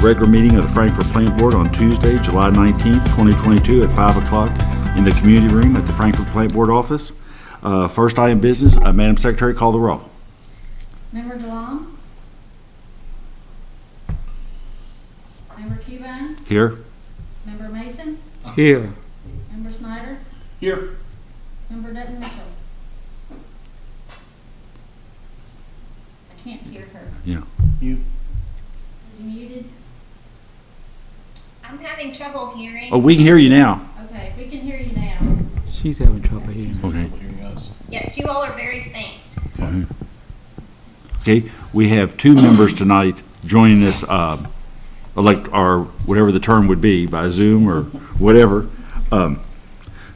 regular meeting of the Frankfort Plant Board on Tuesday, July 19th, 2022 at 5 o'clock in the community room at the Frankfort Plant Board office. First item of business, Madam Secretary, call the roll. Member DeLong? Member Cubine? Here. Member Mason? Here. Member Snyder? Here. Member Dutton Mitchell? I can't hear her. Yeah. You. Are you muted? I'm having trouble hearing. Oh, we can hear you now. Okay, we can hear you now. She's having trouble hearing. Okay. Yes, you all are very faint. Okay. We have two members tonight joining us, or whatever the term would be, by Zoom or whatever.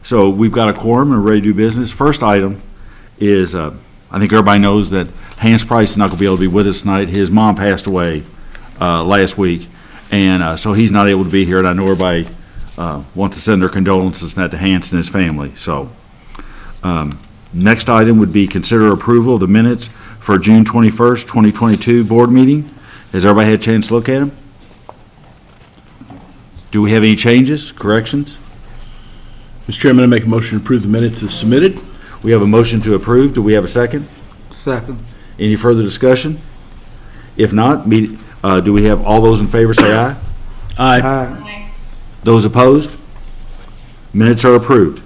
So we've got a quorum and we're ready to do business. First item is, I think everybody knows that Hans Price is not going to be able to be with us tonight. His mom passed away last week, and so he's not able to be here, and I know everybody wants to send their condolences to Hans and his family. So next item would be consider approval of the minutes for June 21st, 2022 board meeting. Has everybody had a chance to look at them? Do we have any changes, corrections? Mr. Chairman, I make a motion to approve the minutes as submitted. We have a motion to approve. Do we have a second? Second. Any further discussion? If not, do we have all those in favor say aye? Aye. Aye. Those opposed? Minutes are approved.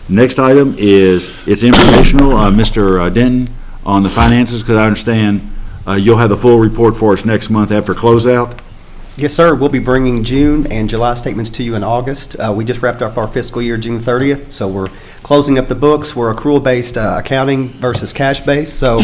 Next item is, it's informational, Mr. Denton, on the finances, because I understand you'll have the full report for us next month after closeout. Yes, sir. We'll be bringing June and July statements to you in August. We just wrapped up our fiscal year June 30th, so we're closing up the books. We're accrual-based accounting versus cash-based, so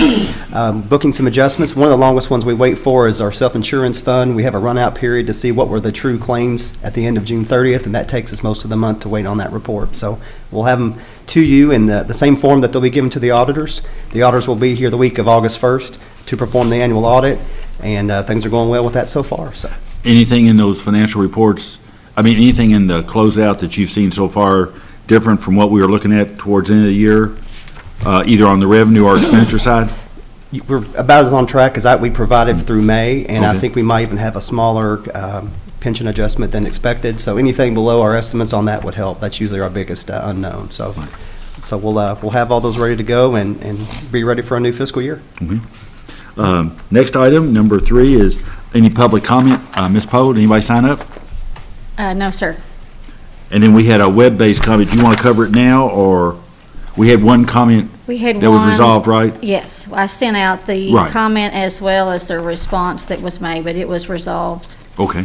booking some adjustments. One of the longest ones we wait for is our self-insurance fund. We have a run-out period to see what were the true claims at the end of June 30th, and that takes us most of the month to wait on that report. So we'll have them to you in the same form that they'll be given to the auditors. The auditors will be here the week of August 1st to perform the annual audit, and things are going well with that so far. So. Anything in those financial reports, anything in the closeout that you've seen so far different from what we were looking at towards the end of the year, either on the revenue or expenditure side? We're about as on track as we provided through May, and I Okay. think we might even have a smaller pension adjustment than expected. So anything below our estimates on that would help. That's usually our biggest unknown. So we'll have all those ready to go and be ready for a new fiscal year. Next item, number 3, is any public comment. Ms. Poe, did anybody sign up? No, sir. And then we had a web-based comment. Do you want to cover it now, or we had one comment We had that was one- resolved, right? Yes, I sent out the Right. comment as well as the response that was made, but it was resolved. Okay.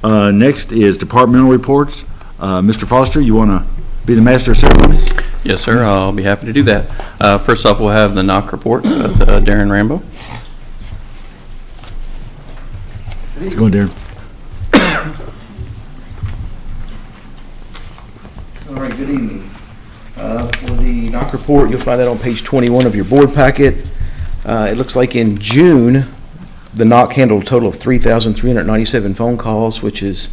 Next is departmental reports. Mr. Foster, you want to be the master of ceremonies? Yes, sir. I'll be happy to do that. First off, we'll have the knock report of Darren Rambo. Let's go, Darren. All right, good evening. For the knock report, you'll find that on page 21 of your board packet. It looks like in June, the knock handled a total of 3,397 phone calls, which is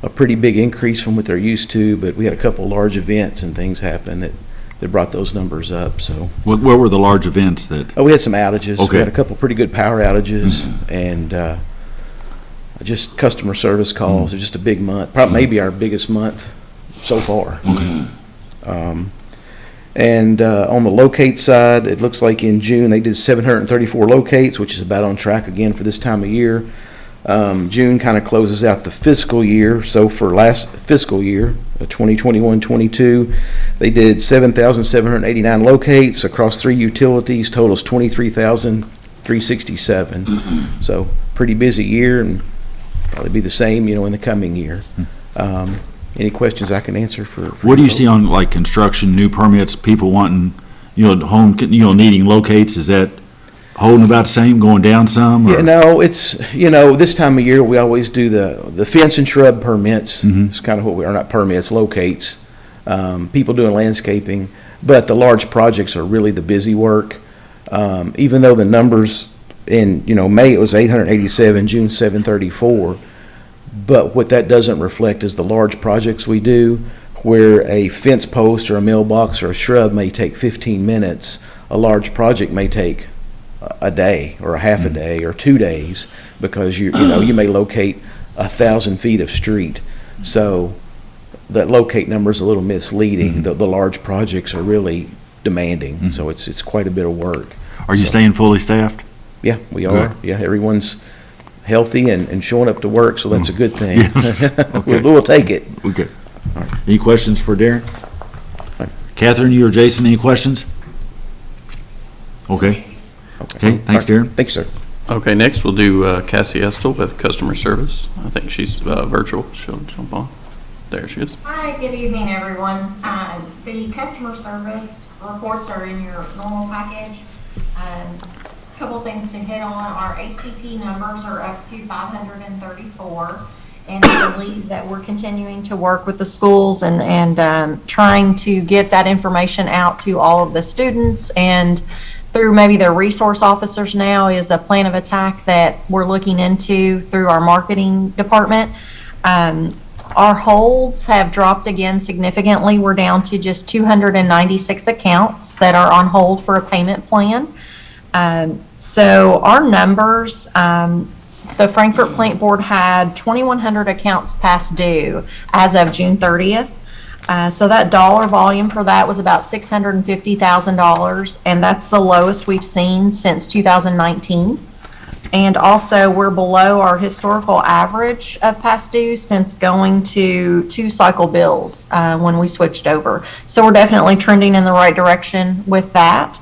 a pretty big increase from what they're used to, but we had a couple large events and things happen that brought those numbers up. So What were the large events that? we had some outages. Okay. We had a couple pretty good power outages and just customer service calls. It was just a big month, probably maybe our biggest month so far. And on the locate side, it looks like in June they did 734 locates, which is about on track again for this time of year. June kind of closes out the fiscal year. So for last fiscal year, 2021-22, they did 7,789 locates across 3 utilities, totals 23,367. So pretty busy year, and probably be the same, in the coming year. Any questions I can answer for What do you folks? see on like construction, new permits, people wanting, needing locates? Is that holding about the same, going down some? Or? Yeah, no, it's, this time of year, we always do the fence and shrub permits. It's kind of what we are, not permits, locates. People doing landscaping, but the large projects are really the busy work. Even though the numbers in, May it was 887, June 734. But what that doesn't reflect is the large projects we do, where a fence post or a mailbox or a shrub may take 15 minutes. A large project may take a day or a half a day or 2 days. because you may locate 1,000 feet of street. So that locate number is a little misleading. The large projects are really demanding, so it's quite a bit of work. Are you So- staying fully staffed? Yeah, we are. Good. Yeah, everyone's healthy and showing up to work, so that's a good thing. Okay. We'll take it. Okay. Any questions for Darren? Catherine, you or Jason, any questions? Okay. Okay, thanks, Darren. Thanks, sir. Okay, next we'll do Cassie Estel with customer service. I think she's virtual. She'll jump on. There she is. Hi, good evening, everyone. The customer service reports are in your normal package. Couple things to hit on. Our ACP numbers are up to 534. And I believe that we're continuing to work with the schools and trying to get that information out to all of the students, and through maybe their resource officers now is a plan of attack that we're looking into through our marketing department. Our holds have dropped again significantly. We're down to just 296 accounts that are on hold for a payment plan. So our numbers, the Frankfurt Plant Board had 2,100 accounts past due as of June 30th. So that dollar volume for that was about $650,000, and that's the lowest we've seen since 2019. And also, we're below our historical average of past due since going to 2 cycle bills when we switched over. So we're definitely trending in the right direction with that.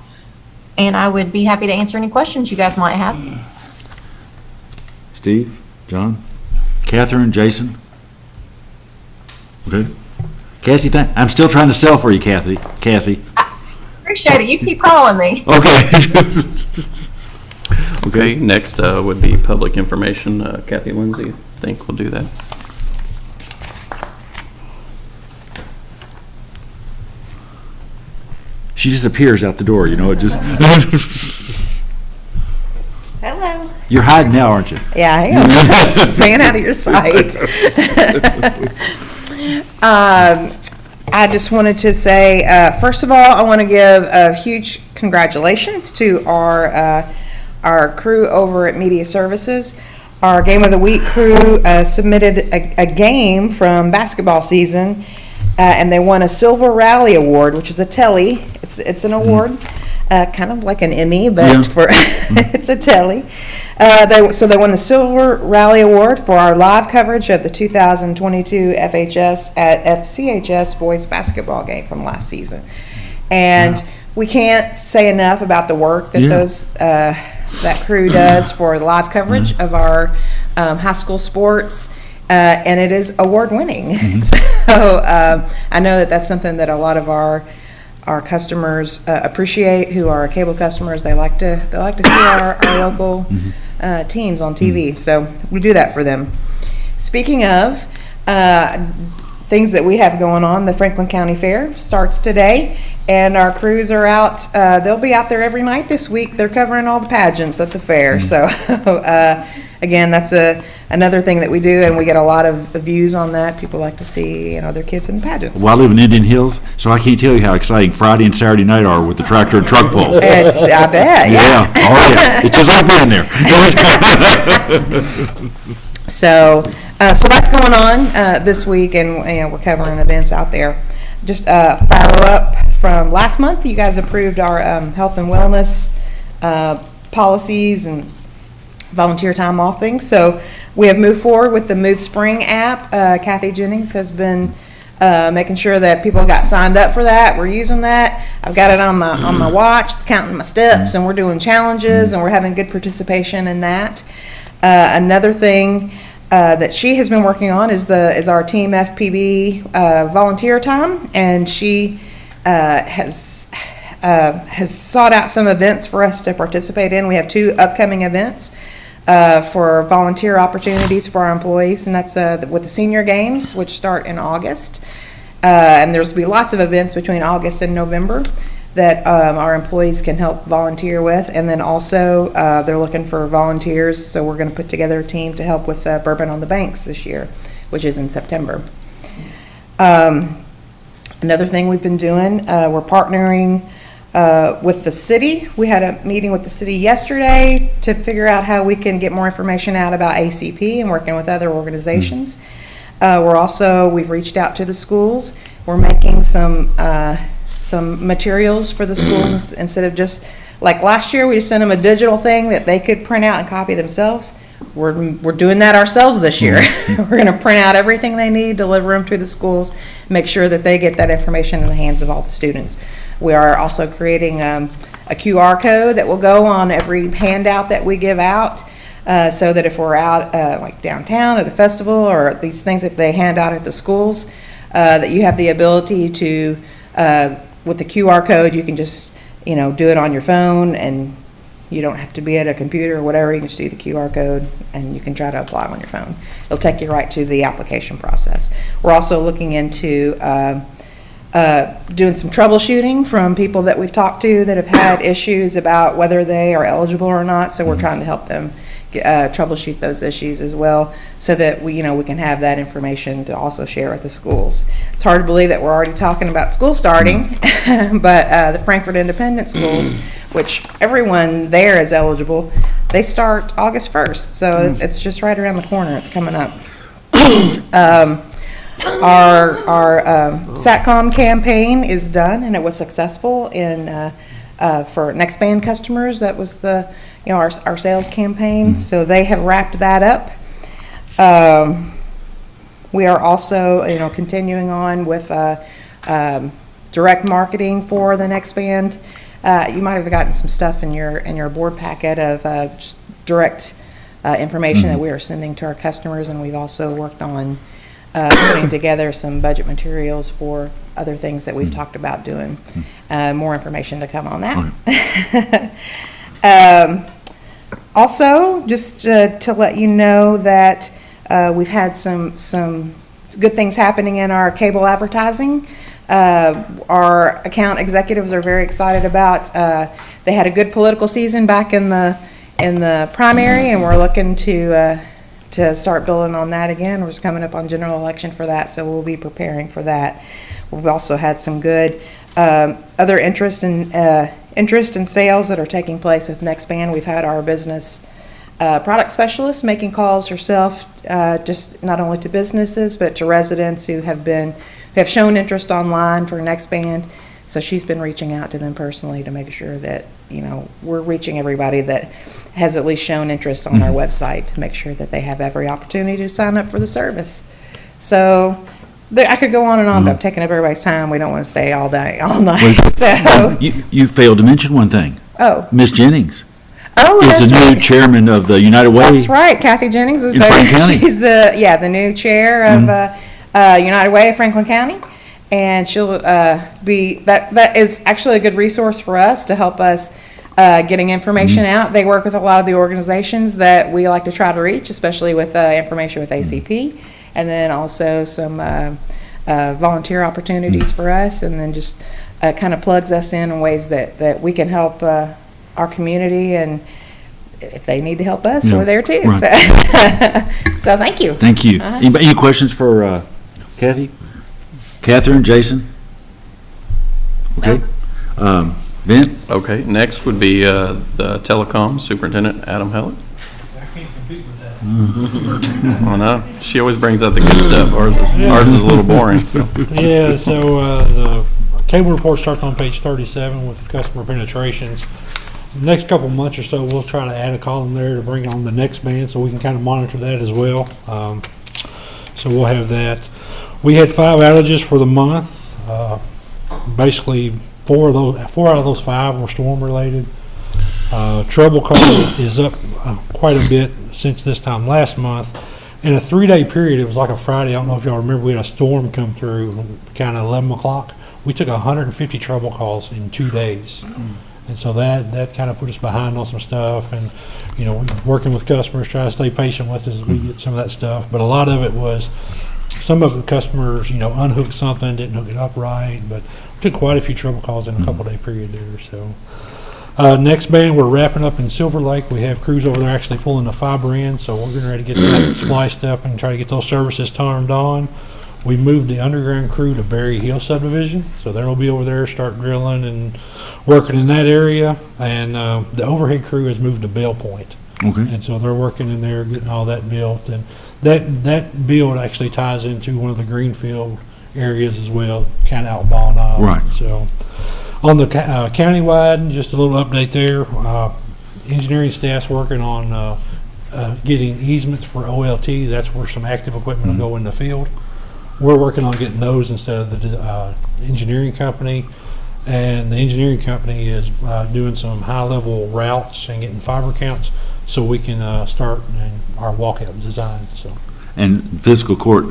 And I would be happy to answer any questions you guys might have. Steve, John, Catherine, Jason? Okay. Cassie, I'm still trying to sell for you, Cassie. Appreciate it. You keep calling me. Okay. Okay, next would be public information. Kathy Lindsay, I think will do that. She just appears out the door, it just, Hello. you're hiding now, aren't you? Yeah, I am. Staying out of your sight. I just wanted to say, first of all, I want to give a huge congratulations to our crew over at Media Services. Our Game of the Week crew submitted a game from basketball season, and they won a Silver Rally Award, which is a telly. It's an award, kind of like an Emmy, but for it's a telly. So they won the Silver Rally Award for our live coverage of the 2022 FHS at FCHS boys basketball game from last season. And we can't say enough about the work that that crew does for live coverage of our high school sports. And it is award-winning. So I know that that's something that a lot of our customers appreciate, who are cable customers. They like to see our local teams on TV. So we do that for them. Speaking of things that we have going on, the Franklin County Fair starts today, and our crews are out. They'll be out there every night this week. They're covering all the pageants at the fair. So again, that's another thing that we do, and we get a lot of views on that. People like to see their kids in the pageants. Well, I live in Indian Hills, so I can't tell you how exciting Friday and Saturday night are with the tractor and truck pull. I bet. Yeah, oh yeah, it's just like being there. So that's going on this week, and we're covering events out there. Just follow up from last month. You guys approved our health and wellness policies and volunteer time off things. So we have moved forward with the Move Spring app. Kathy Jennings has been making sure that people got signed up for that. We're using that. I've got it on my watch. It's counting my steps, and we're doing challenges, and we're having good participation in that. Another thing that she has been working on is our Team FPB volunteer time, and she has sought out some events for us to participate in. We have 2 upcoming events for volunteer opportunities for our employees, and that's with the senior games, which start in August. And there's be lots of events between August and November that our employees can help volunteer with. And then also they're looking for volunteers, so we're going to put together a team to help with Bourbon on the Banks this year, which is in September. Another thing we've been doing, we're partnering with the city. We had a meeting with the city yesterday to figure out how we can get more information out about ACP and working with other organizations. We've reached out to the schools. We're making some materials for the schools instead of just, like last year, we just sent them a digital thing that they could print out and copy themselves. We're doing that ourselves this year. We're going to print out everything they need, deliver them to the schools, make sure that they get that information in the hands of all the students. We are also creating a QR code that will go on every handout that we give out, so that if we're out like downtown at a festival or these things that they hand out at the schools, that you have the ability to, with the QR code, you can just, do it on your phone, and you don't have to be at a computer or whatever. You can just do the QR code and you can try to apply on your phone. It'll take you right to the application process. We're also looking into doing some troubleshooting from people that we've talked to that have had issues about whether they are eligible or not. So we're trying to help them troubleshoot those issues as well, so that we can have that information to also share with the schools. It's hard to believe that we're already talking about school starting, but the Frankfort Independent Schools, which everyone there is eligible, they start August 1st, so it's just right around the corner. It's coming up. Our SATCOM campaign is done, and it was successful for Next Band customers. That was our sales campaign. So they have wrapped that up. We are also continuing on with direct marketing for the Next Band. You might have gotten some stuff in your board packet of just direct information that we are sending to our customers, and we've also worked on putting together some budget materials for other things that we've talked about doing. More information to come on that. Also, just to let you know that we've had some good things happening in our cable advertising. Our account executives are very excited about. They had a good political season back in the primary, and we're looking to start building on that again. We're just coming up on general election for that, so we'll be preparing for that. We've also had some good other interest in sales that are taking place with Next Band. We've had our business product specialist making calls herself, just not only to businesses but to residents who have shown interest online for Next Band. So she's been reaching out to them personally to make sure that we're reaching everybody that has at least shown interest on our website, to make sure that they have every opportunity to sign up for the service. So I could go on and on, but I'm taking up everybody's time. We don't want to stay all day, all night. So You failed to mention one thing. Oh, Miss Jennings that's is the new right. chairman of the United Way. That's right. Kathy Jennings is In Franklin County. She's the new chair of United Way of Franklin County, and she'll be that is actually a good resource for us to help us getting information out. They work with a lot of the organizations that we like to try to reach, especially with information with ACP, and then also some volunteer opportunities for us, and then just kind of plugs us in ways that we can help our community, and if they need to help us, we're there too. Right. So thank you. Thank you. Any questions for Kathy? Catherine, Jason? Okay. Vin? Okay, next would be the telecom superintendent, Adam Hellett. I can't compete with that. Oh, no, she always brings out the good stuff. Ours is a little boring. So. Yeah, so the cable report starts on page 37 with the customer penetrations. The next couple months or so, we'll try to add a column there to bring on the Next Band, so we can kind of monitor that as well. So we'll have that. We had 5 outages for the month. Basically, 4 out of those 5 were storm related. Trouble call is up quite a bit since this time last month. In a 3-day period, it was like a Friday. I don't know if y'all remember, we had a storm come through kind of 11 o'clock. We took 150 trouble calls in 2 days. And so that kind of put us behind on some stuff, and we're working with customers, trying to stay patient with us as we get some of that stuff. But a lot of it was, some of the customers, unhooked something, didn't hook it up right, but we took quite a few trouble calls in a couple-day period there. So Next Band, we're wrapping up in Silver Lake. We have crews over there actually pulling the fiber in, so we're getting ready to get that spliced up and try to get those services turned on. We moved the underground crew to Berry Hill subdivision, so they'll be over there, start drilling and working in that area. And the overhead crew has moved to Bell Point. Okay. And so they're working in there, getting all that built. And that build actually ties into one of the greenfield areas as well, kind of out Ball Knob. Right. So on the countywide, just a little update there. Engineering staff's working on getting easements for OLT. That's where some active equipment will go in the field. We're working on getting those instead of the engineering company. And the engineering company is doing some high-level routes and getting fiber counts so we can start our walkout design. So. And fiscal court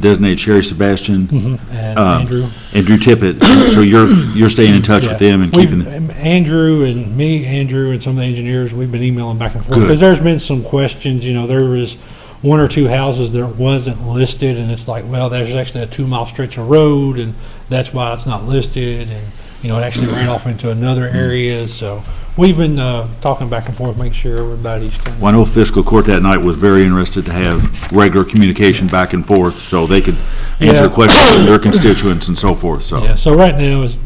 designated Sherry Sebastian. And Andrew. Andrew Tippett. So you're staying in touch with them and keeping them. Andrew and some of the engineers, we've been emailing back and forth. Good. Because there's been some questions, there was one or two houses that wasn't listed, and it's like, well, there's actually a 2-mile stretch of road, and that's why it's not listed, and, it actually ran off into another area, so we've been talking back and forth, making sure everybody's kind of. Well, I know fiscal court that night was very interested to have regular communication back and forth so they could answer Yeah. questions from their constituents and so forth, so. Yeah, so right now is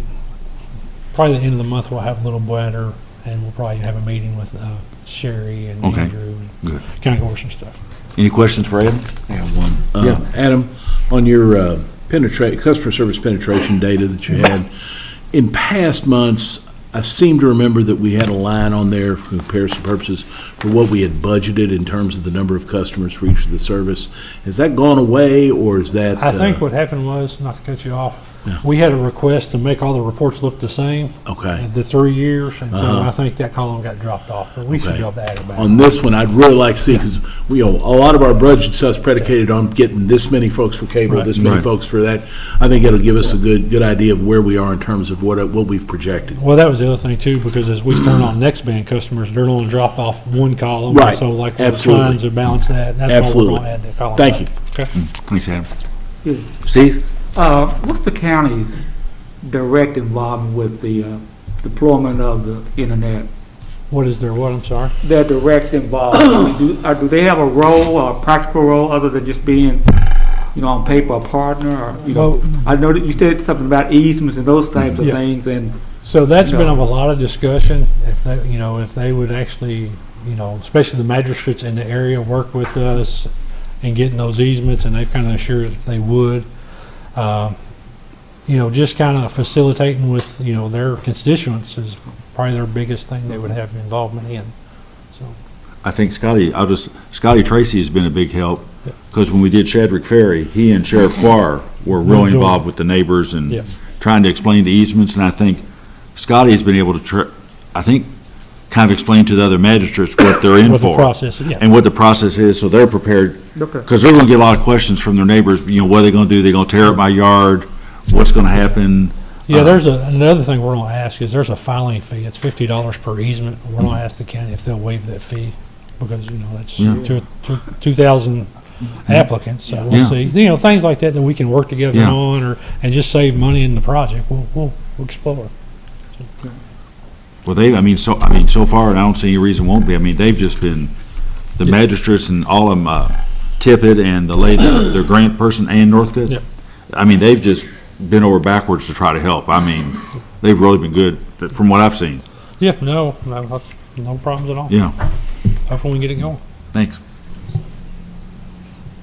probably the end of the month, we'll have a little better, and we'll probably have a meeting with Sherry and Okay. Andrew, Good. and kind of go over some stuff. Any questions for Ed? I have one. Adam, on your customer service penetration data that you had, in past months, I seem to remember that we had a line on there for comparison purposes for what we had budgeted in terms of the number of customers for each of the service. Has that gone away, or is that? I think what happened was, not to cut you off, we had a request to make all the reports look the same. Okay. The 3 years, and so Uh-huh. I think that column got dropped off, but we should Okay. be able to add it back. On this one, I'd really like to see, because a lot of our budget stuff's predicated on getting this many folks for cable, Right. this many Right. folks for that. I think it'll give us a good idea of where we are in terms of what we've projected. Well, that was the other thing too, because as we turn on next band customers, they're only drop off one column. Right. So like we're Absolutely. trying to balance that, and that's why we're Absolutely. gonna add that column. Thank back. you. Okay. Thanks, Adam. Yeah. Steve? What's the county's direct involvement with the deployment of the internet? What is their what, I'm sorry? Their direct involvement. Do they have a role, a practical role, other than just being, on paper a partner? Or, Well- I know that you said something about easements and those types of Yeah. things, and So that's been No. of a lot of discussion, if they would actually, especially the magistrates in the area work with us in getting those easements, and they've kind of assured that they would. Just kind of facilitating with, their constituents is probably their biggest thing they would have involvement in, so. I think Scotty Tracy has been a big help, Yeah. because when we did Shadrick Ferry, he and Sheriff Quar were really doing- involved with the neighbors Yeah. and trying to explain the easements, and I think Scotty's been able to, kind of explain to the other magistrates what they're in What the for. process is, yeah. And what the process is, so they're prepared, Okay. because they're gonna get a lot of questions from their neighbors, what are they gonna do? They gonna tear up my yard? What's gonna happen? Yeah, there's another thing we're gonna ask is there's a filing fee. It's $50 per easement. We're gonna ask the county if they'll waive that fee, because, that's Yeah. 2,000 applicants, so we'll Yeah. see. Things like that we can work together Yeah. on, and just save money in the project. We'll explore. Well, so far, and I don't see any reason won't be, they've just been, the magistrates and all of them, Tippett and the lady, their grant person, Ann Northcutt. Yep. They've just been over backwards to try to help. They've really been good, from what I've seen. Yeah, no problems at all. Yeah, Hopefully we can get it going. thanks.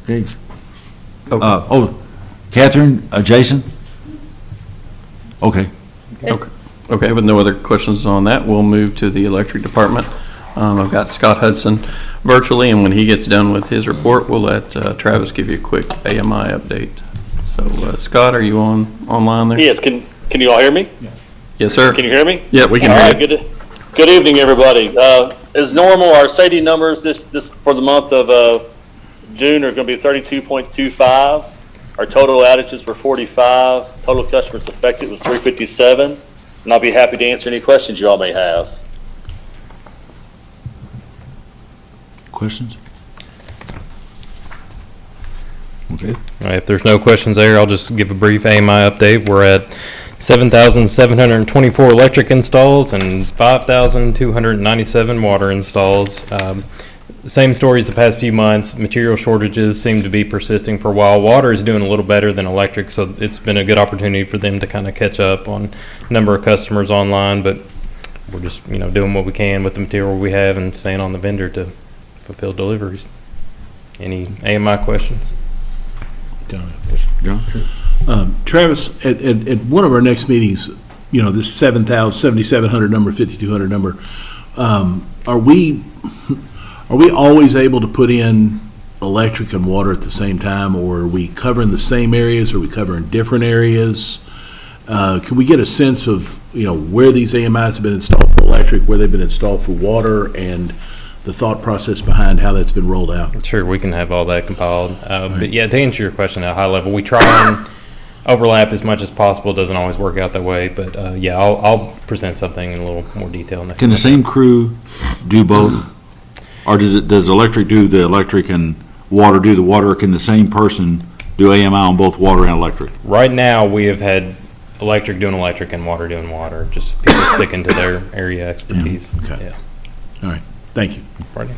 Okay. Catherine, Jason? Okay. Okay, with no other questions on that, we'll move to the electric department. I've got Scott Hudson virtually, and when he gets done with his report, we'll let Travis give you a quick AMI update. So, Scott, are you online there? Yes, can you all hear me? Yes, sir. Can you hear me? Yeah, we can All hear right, you. good evening, everybody. As normal, our SAIDI numbers this for the month of June are going to be 32.25. Our total outages were 45. Total customers affected was 357. And I'll be happy to answer any questions you all may have. Questions? Okay. All right, if there's no questions there, I'll just give a brief AMI update. We're at 7,724 electric installs and 5,297 water installs. same stories the past few months. Material shortages seem to be persisting for a while. Water is doing a little better than electric, so it's been a good opportunity for them to kind of catch up on number of customers online, but we're just, doing what we can with the material we have and staying on the vendor to fulfill deliveries. Any AMI questions? John? John? Travis, at one of our next meetings, this 7,700 number, 5,200 number, are we always able to put in electric and water at the same time, or are we covering the same areas? Are we covering different areas? Can we get a sense of, where these AMIs have been installed for electric, where they've been installed for water, and the thought process behind how that's been rolled out? Sure, we can have all that compiled. But yeah, to answer your question at a high level, we try and overlap as much as possible. It doesn't always work out that way, but yeah, I'll present something in a little more detail next Can the month. same crew do both? Or does electric do the electric and water do the water? Or can the same person do AMI on both water and electric? Right now, we have had electric doing electric and water doing water, just people sticking to their area expertise. Okay. Yeah. All right, thank you. Right.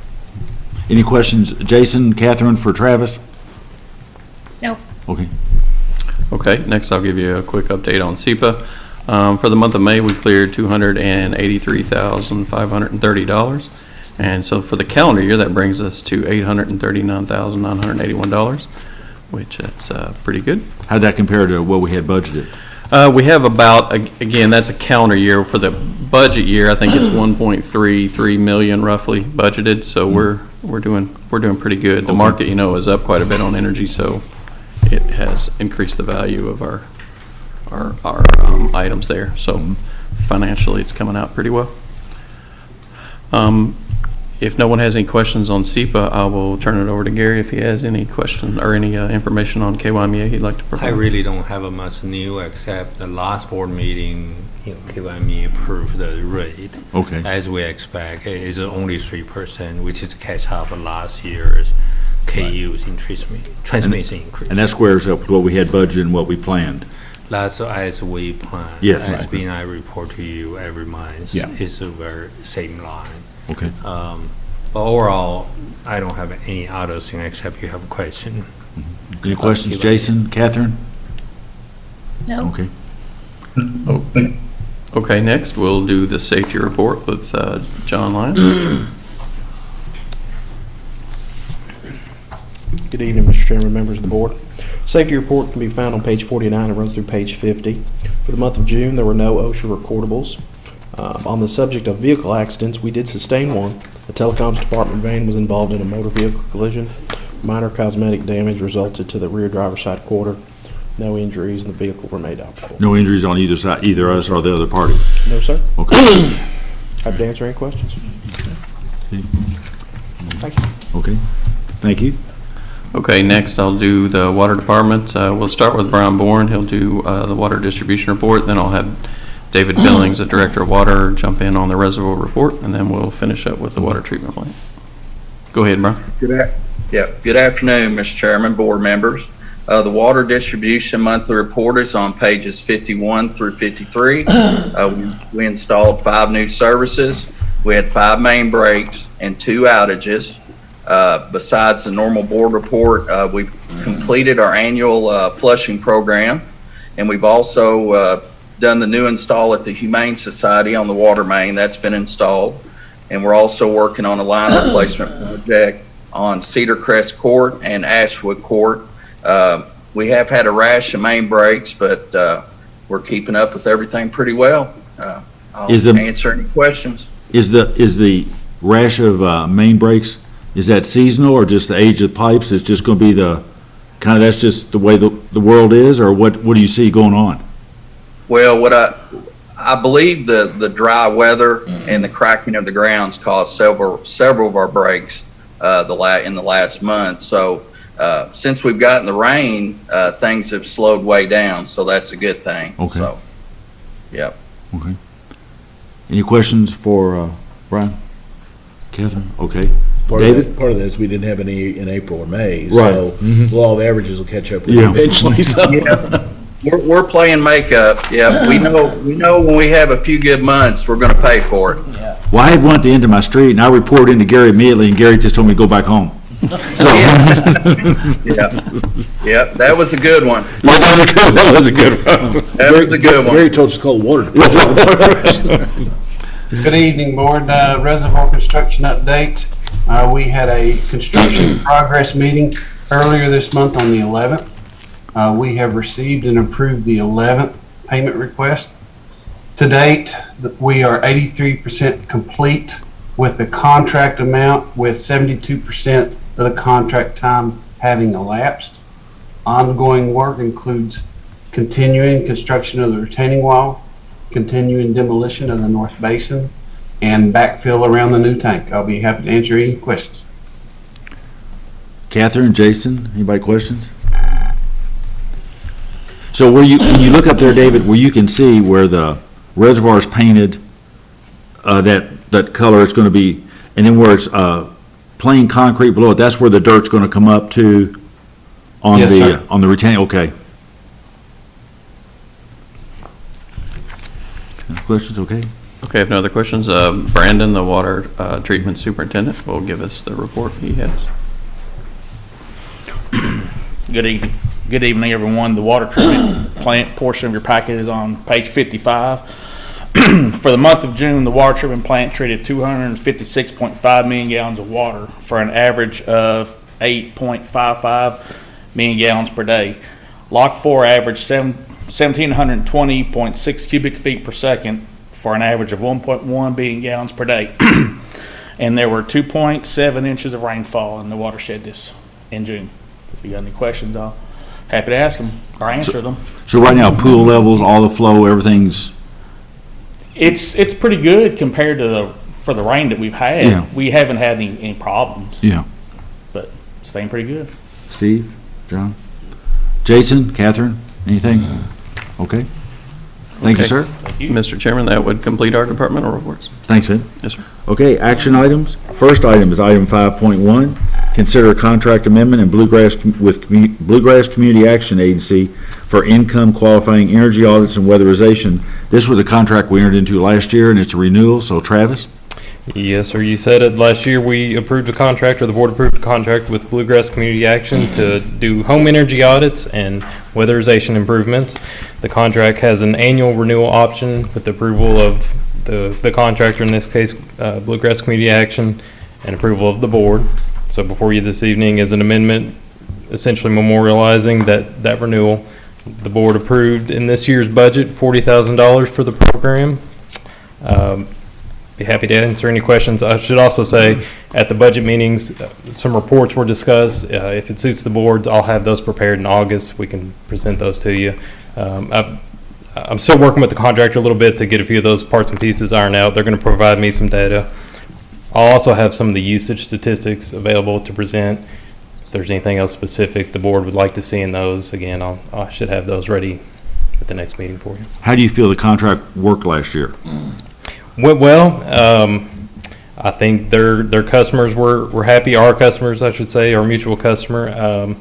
Any questions? Jason, Catherine, for Travis? Nope. Okay. Okay, next I'll give you a quick update on SEPA. For the month of May, we cleared $283,530. And so for the calendar year, that brings us to $839,981, which is pretty good. How'd that compare to what we had budgeted? We have about, again, that's a calendar year. For the budget year, I think it's 1.33 million roughly budgeted, so we're doing pretty good. The market, is up quite a bit on energy, so it has increased the value of our items there. So financially, it's coming out pretty well. If no one has any questions on SEPA, I will turn it over to Gary if he has any questions or any information on KYMEA he'd like to provide. I really don't have much new except the last board meeting, KYMEA approved the rate. Okay. As we expect, it is only 3%, which is catch up last year's KU's transmission increase. And that squares up with what we had budgeted and what we planned. That's as we planned. Yes. As being I report to you every month. Yeah. It's the very same line. Okay. But overall, I don't have any other thing except you have a question. Any questions, Jason, Catherine? No. Okay. Okay, next we'll do the safety report with John Lyons. Good evening, Mr. Chairman, members of the board. Safety report can be found on page 49 and runs through page 50. For the month of June, there were no OSHA recordables. On the subject of vehicle accidents, we did sustain one. The telecoms department van was involved in a motor vehicle collision. Minor cosmetic damage resulted to the rear driver's side quarter. No injuries, and the vehicle remained operable. No injuries on either side, either us or the other party? No, sir. Okay. Happy to answer any questions. Thank you. Okay. Thank you. Okay, next I'll do the water department. We'll start with Brian Bourne. He'll do the water distribution report. Then I'll have David Billings, the director of water, jump in on the reservoir report, and then we'll finish up with the water treatment plant. Go ahead, Brian. Good afternoon, Mr. Chairman, board members. The water distribution monthly report is on pages 51 through 53. We installed 5 new services. We had 5 main breaks and 2 outages. Besides the normal board report, we've completed our annual flushing program, and we've also done the new install at the Humane Society on the water main. That's been installed. And we're also working on a line replacement project on Cedar Crest Court and Ashwood Court. We have had a rash of main breaks, but we're keeping up with everything pretty well. I'll answer any questions. Is the rash of main breaks, is that seasonal or just the age of the pipes? It's just going to be that's just the way the world is, or what do you see going on? Well, what I believe the dry weather and the cracking of the grounds caused several of our breaks in the last month. So since we've gotten the rain, things have slowed way down. So that's a good thing. Okay. So, yep. Okay. Any questions for Brian? Catherine? Okay. David? Part of that is we didn't have any in April or May. Right. So law of averages will catch up with you Yeah. eventually. So. We're playing makeup. Yeah, we know when we have a few good months, we're gonna pay for it. Well, I had one at the end of my street, and I reported into Gary immediately, and Gary just told me to go back home. So, Yeah, that was a good one. that was a good one. That was a good one. Gary told us to call water. Good evening, Board. Reservoir construction update. We had a construction progress meeting earlier this month on the 11th. We have received and approved the 11th payment request. To date, we are 83% complete with the contract amount, with 72% of the contract time having elapsed. Ongoing work includes continuing construction of the retaining wall, continuing demolition of the north basin, and backfill around the new tank. I'll be happy to answer any questions. Catherine, Jason, anybody questions? So when you look up there, David, where you can see where the reservoir is painted, that color is going to be, and then where it's plain concrete below it, that's where the dirt's going to come up to on Yes, sir. on the retaining. Okay. Questions? Okay. Okay, if no other questions, Brandon, the water treatment superintendent, will give us the report he has. Good evening. Good evening, everyone. The water treatment plant portion of your packet is on page 55. For the month of June, the water treatment plant treated 256.5 million gallons of water for an average of 8.55 million gallons per day. Lock 4 averaged 1,720.6 cubic feet per second for an average of 1.1 billion gallons per day. And there were 2.7 inches of rainfall in the watershed in June. If you got any questions, I'll happy to ask them or answer them. So right now, pool levels, all the flow, everything's. It's pretty good compared to for the rain that we've had. Yeah. We haven't had any problems. Yeah. But staying pretty good. Steve, John, Jason, Catherine, anything? Okay. Thank you, Okay. sir. Thank you. Mr. Chairman, that would complete our departmental reports. Thanks, Ed. Yes, sir. Okay, action items. First item is item 5.1. Consider a contract amendment and Bluegrass Community Action Agency for income qualifying energy audits and weatherization. This was a contract we entered into last year, and it's a renewal. So, Travis? Yes, sir. You said it last year. We approved a contract, or the board approved a contract with Bluegrass Community Action to do home energy audits and weatherization improvements. The contract has an annual renewal option with the approval of the contractor, in this case, Bluegrass Community Action, and approval of the board. So before you this evening is an amendment essentially memorializing that renewal. The board approved in this year's budget $40,000 for the program. Be happy to answer any questions. I should also say, at the budget meetings, some reports were discussed. If it suits the boards, I'll have those prepared in August. We can present those to you. I'm still working with the contractor a little bit to get a few of those parts and pieces ironed out. They're going to provide me some data. I'll also have some of the usage statistics available to present. If there's anything else specific the board would like to see in those, again, I should have those ready at the next meeting for you. How do you feel the contract worked last year? Went well. I think their customers were happy. Our customers, I should say, our mutual customer.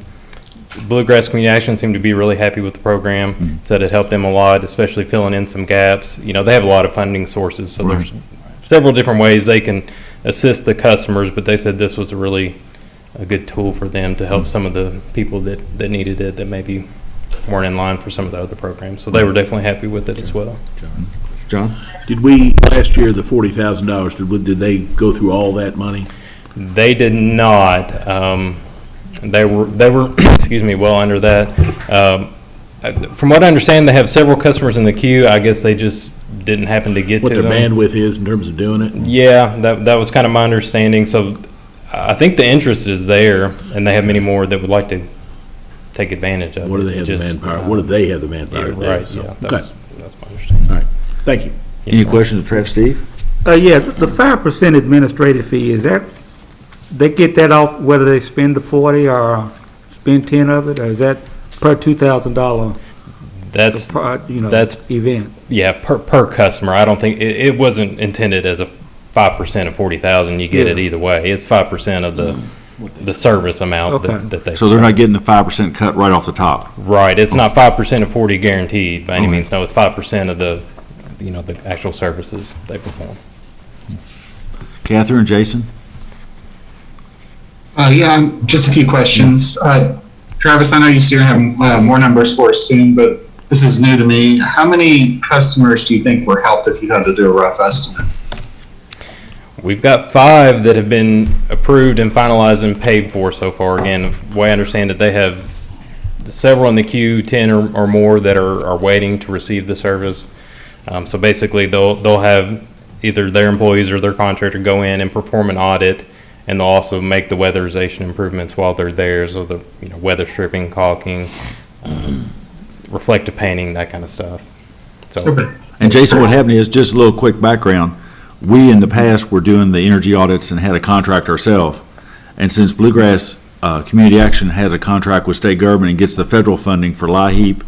Bluegrass Community Action seemed to be really happy with the program. Said it helped them a lot, especially filling in some gaps. You know, they have a lot of funding sources, so there's several different ways they can assist the customers, but they said this was a good tool for them to help some of the people that needed it, that maybe weren't in line for some of the other programs. So they were definitely happy with it as well. John? Did we, last year, the $40,000, did they go through all that money? They did not. They were excuse me, well under that. From what I understand, they have several customers in the queue. I guess they just didn't happen to get What to their them. bandwidth is in terms of doing it? Yeah, that was kind of my understanding. So I think the interest is there, and they have many more that would like to take advantage of it. What do they have the manpower? What do they have the manpower to do? Right, So, yeah, okay. that's my understanding. All right, thank you. Any questions of Travis, Steve? Yeah, the 5% administrative fee, is that, they get that off whether they spend the 40 or spend 10 of it, or is that per $2,000? That's event. Yeah, per customer. I don't think it wasn't intended as a 5% of 40,000. You get it either way. It's 5% of the service amount Okay. that they. So they're not getting the 5% cut right off the top? Right, it's not 5% of 40 guaranteed by any Okay. means, no, it's 5% of the, the actual services they perform. Catherine, Jason? Yeah, just a few questions. Travis, I know you soon have more numbers for us soon, but this is new to me. How many customers do you think were helped if you had to do a rough estimate? We've got 5 that have been approved and finalized and paid for so far. Again, the way I understand it, they have several in the queue, 10 or more that are waiting to receive the service. So basically, they'll have either their employees or their contractor go in and perform an audit, and they'll also make the weatherization improvements while they're there. So the weather stripping, caulking, reflective painting, that kind of stuff. So. Okay. And Jason, what happened is, just a little quick background, we in the past were doing the energy audits and had a contract ourselves. And since Bluegrass Community Action has a contract with state government and gets the federal funding for LIHEAP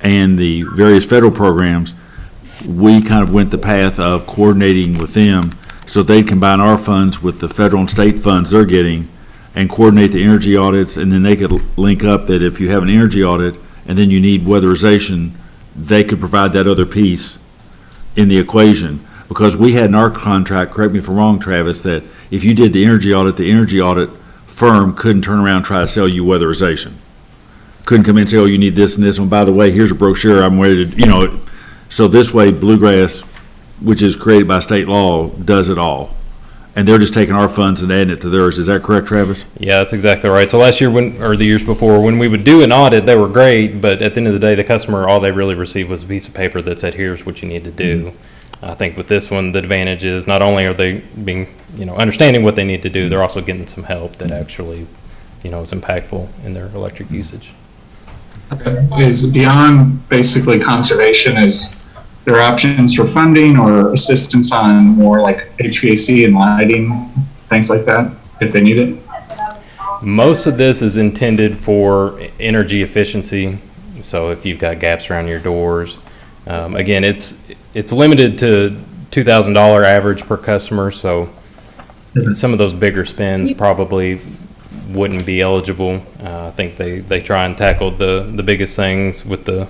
and the various federal programs, we kind of went the path of coordinating with them so they combine our funds with the federal and state funds they're getting and coordinate the energy audits, and then they could link up that if you have an energy audit and then you need weatherization, they could provide that other piece in the equation. Because we had in our contract, correct me if I'm wrong, Travis, that if you did the energy audit firm couldn't turn around and try to sell you weatherization. Couldn't come in and say, oh, you need this and this, and by the way, here's a brochure, I'm ready to, so this way Bluegrass, which is created by state law, does it all. And they're just taking our funds and adding it to theirs. Is that correct, Travis? Yeah, that's exactly right. So last year, or the years before, when we would do an audit, they were great, but at the end of the day, the customer, all they really received was a piece of paper that said, here's what you need to do. Mm-hmm. I think with this one, the advantage is not only are they being, understanding what they need to do, they're also getting some help that actually, is impactful in their electric usage. Okay. Is beyond basically conservation, is there options for funding or assistance on more like HVAC and lighting, things like that, if they need it? Most of this is intended for energy efficiency. So if you've got gaps around your doors, again, it's limited to $2,000 average per customer. So some of those bigger spends probably wouldn't be eligible. I think they try and tackle the biggest things with the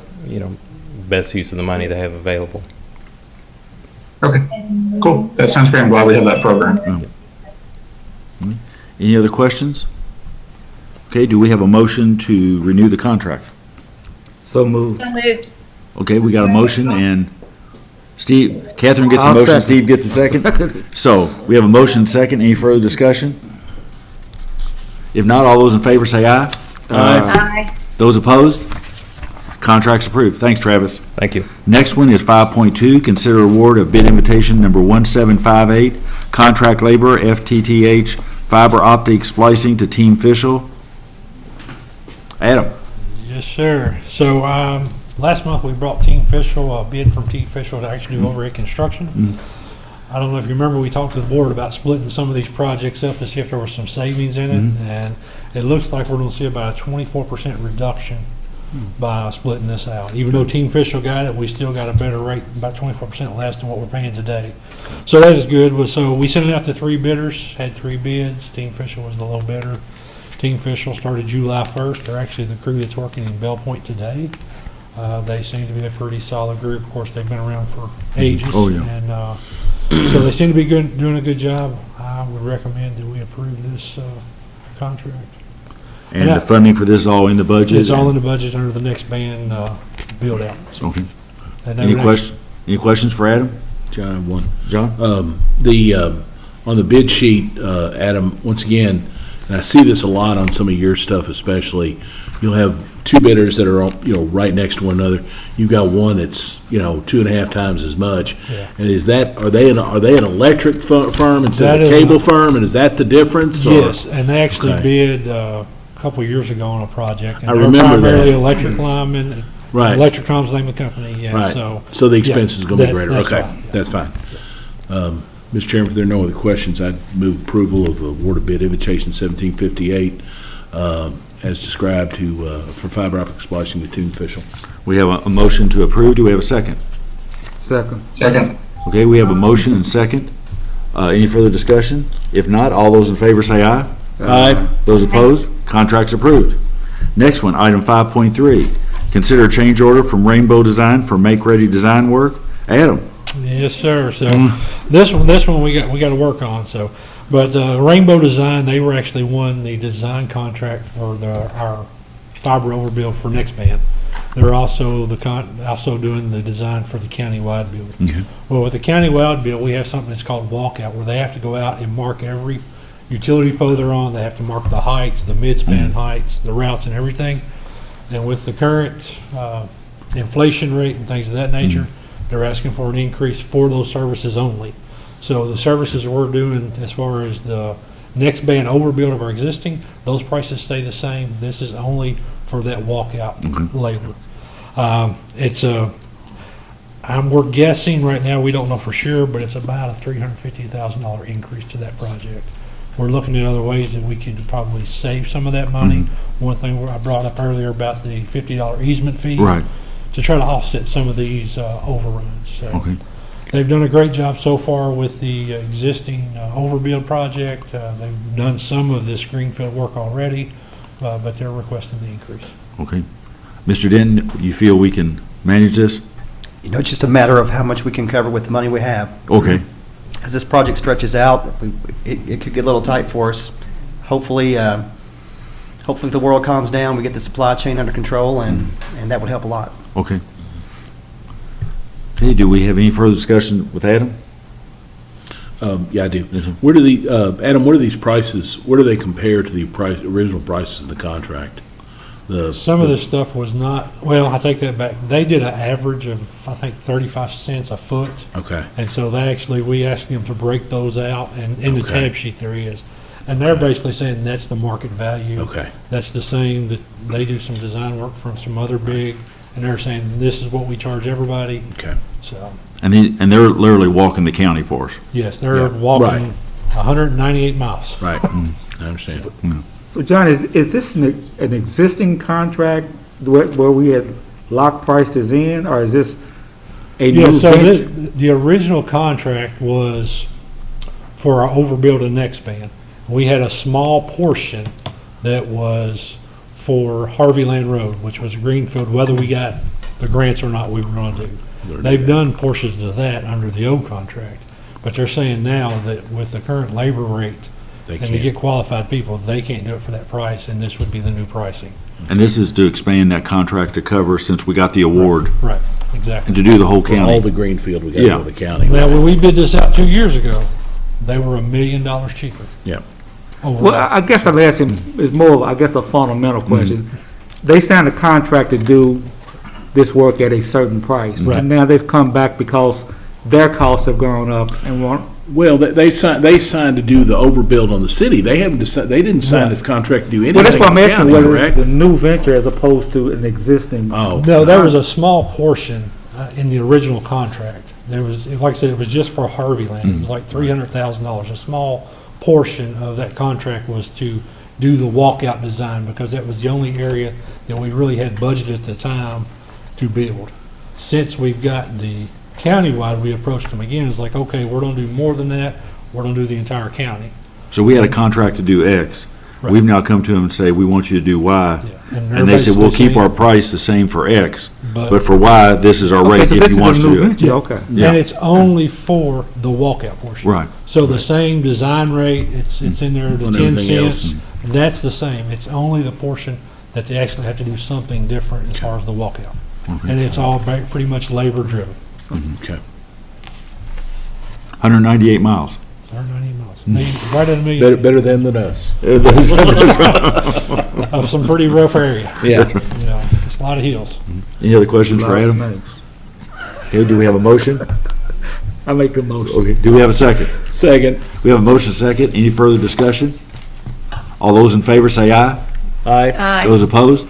best use of the money they have available. Okay, cool. That sounds great. I'm glad we have that program. Any other questions? Okay, do we have a motion to renew the contract? So moved. So moved. Okay, we got a motion, and Catherine gets the I'll motion, second. Steve gets the second. So, we have a motion second. Any further discussion? If not, all those in favor say aye. Aye. Those opposed? Contract's approved. Thanks, Travis. Thank you. Next one is 5.2, consider award of bid invitation number 1758, contract labor, FTTH, fiber optic splicing to Team Fishel. Adam. Yes, sir. So, last month we brought Team Fishel, a bid from Team Fishel to actually do overhead construction. I don't know if you remember, we talked to the board about splitting some of these projects up to see if there was some savings in it, and it looks like we're gonna see about a 24% reduction by splitting this out. Even though Team Fishel got it, we still got a better rate, about 24% less than what we're paying today. So that is good. So we sent it out to 3 bidders, had 3 bids. Team Fishel was the low bidder. Team Fishel started July 1st. They're actually the crew that's working in Bell Point today. They seem to be a pretty solid group. Of course, they've been around for ages. Oh, yeah. And so they seem to be doing a good job. I would recommend that we approve this contract. And the funding for this is all in the budget? It's all in the budget under the next band build out. Okay. And Any questions for Adam? John, I have one. John? On the bid sheet, Adam, once again, and I see this a lot on some of your stuff especially, you'll have 2 bidders that are, right next to one another. You've got one that's, 2.5 times as much. Yeah. And are they an electric firm instead That of a is cable firm? And is that the difference? or- Yes, and they actually Okay. bid a couple of years ago on a project. And I they're remember that. primarily electric linemen. Right. Electricom's the name of the company, yeah, Right. so. the expense is going to be that- greater. that's Okay, right, yeah. that's fine. Mr. Chairman, if there are no other questions, I'd move approval of award of bid invitation 1758 as described for fiber optic splicing to Team Fishel. We have a motion to approve. Do we have a second? Second. Second. Okay, we have a motion and second. Any further discussion? If not, all those in favor say aye. Aye. Those opposed? Contract's approved. Next one, item 5.3. Consider change order from Rainbow Design for make-ready design work. Adam? Yes, sir. So this one we got to work on. So, but Rainbow Design, they were actually won the design contract for our fiber overbuild for next band. They're also also doing the design for the county-wide build. Okay. Well, with the county-wide build, we have something that's called walkout, where they have to go out and mark every utility pole they're on. They have to mark the heights, the mid-span heights, the routes, and everything. And with the current inflation rate and things of that nature, they're asking for an increase for those services only. So the services we're doing as far as the next band overbuild of our existing, those prices stay the same. This is only for that walkout labor. We're guessing right now, we don't know for sure, but it's about a $350,000 increase to that project. We're looking at other ways that we could probably save some of that money. One thing I brought up earlier about the $50 easement fee. Right. To try to offset some of these overruns. So Okay. they've done a great job so far with the existing overbuild project. They've done some of this greenfield work already, but they're requesting the increase. Okay. Mr. Denton, you feel we can manage this? You know, it's just a matter of how much we can cover with the money we have. Okay. As this project stretches out, it could get a little tight for us. Hopefully, hopefully the world calms down, we get the supply chain under control, and that would help a lot. Okay. Okay, do we have any further discussion with Adam? Yeah, I do. Where do Adam, what are these prices, where do they compare to the original prices in the contract? Some of this stuff was not, well, I take that back. They did an average of, I think, 35 cents a foot. Okay. And so we asked them to break those out, and in the Okay. tab sheet there is. And they're basically saying that's the market value. Okay. That's the same, that they do some design work from some other big, and they're saying this is what we charge everybody. Okay. So, And they're literally walking the county for us. yes, they're Yeah, walking right. 198 miles. Right, I understand. So John, is this an existing contract where we had locked prices in, or is this a new Yeah, so venture? the original contract was for our overbuild and next band. We had a small portion that was for Harvey Land Road, which was Greenfield, whether we got the grants or not, we were gonna do. They've done portions of that under the old contract, but they're saying now that with the current labor rate, and to can't. get qualified people, they can't do it for that price, and this would be the new pricing. And this is to expand that contract to cover, since we got the award, Right, exactly. and to do the whole For all county. the greenfield we got Yeah. for the county. Now, when we bid this out 2 years ago, they were $1 million cheaper. Yeah. Overall. Well, I guess I'm asking, it's more of, I guess, a fundamental question. They signed a contract to do this work at a certain price. Right. And now they've come back because their costs have gone up and want, Well, they signed to do the overbuild on the city. They haven't decided, they didn't sign this contract to do well, anything that's in what I'm the asking, county, whether it's correct? the new venture as opposed to an existing. Oh. No, there was a small portion in the original contract. There was, like I said, it was just for Harvey Land. It was like $300,000. A small portion of that contract was to do the walkout design, because that was the only area that we really had budgeted at the time to build. Since we've got the countywide, we approached them again. It's like, okay, we're gonna do more than that. We're gonna do the entire county. So we had a contract to do X. Right. We've now come to them and say, we want you to do Y. And they're And they said, we'll basically keep our saying- price the same for X, But- but for Y, this is our Okay, rate so if this you is want a us to new do it. venture, okay. Yeah. And it's only for the walkout portion. Right. So the same design rate, it's in there, the On 10 everything else. cents, that's the same. It's only the portion that they actually have to do something different as far as the walkout. And it's all pretty much labor driven. Okay. 198 miles. 190 miles. Right at a million. Better them than us. Of some pretty rough area. Yeah. You know, it's a lot of hills. Any other questions for Adam? Okay, do we have a motion? I make the motion. Okay, do we have a second? Second. We have a motion second. Any further discussion? All those in favor say aye. Aye. Those opposed?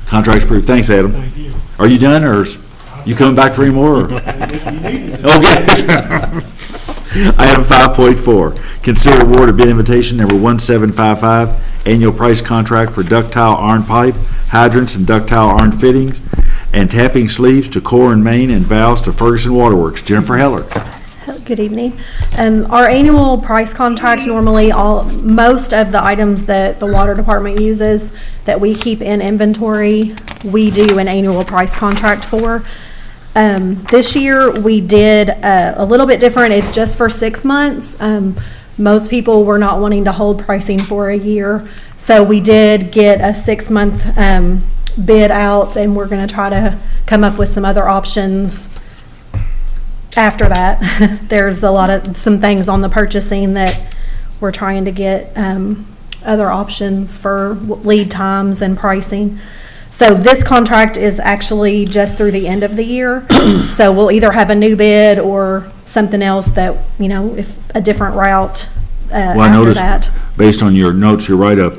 Contract's approved. Thanks, Adam. Thank you. Are you done, or is you coming back for any more? or- Okay. Item 5.4, consider award of bid invitation number 1755, annual price contract for ductile iron pipe, hydrants and ductile iron fittings, and tapping sleeves to core and main and valves to Ferguson Waterworks. Jennifer Heller. Good evening. Our annual price contracts, normally most of the items that the water department uses that we keep in inventory, we do an annual price contract for. This year, we did a little bit different. It's just for 6 months. Most people were not wanting to hold pricing for a year. So we did get a 6-month bid out, and we're going to try to come up with some other options after that. There's some things on the purchasing that we're trying to get other options for lead times and pricing. So this contract is actually just through the end of the year. So we'll either have a new bid or something else that, if a different route Well, I after noticed, that. based on your notes, your write-up,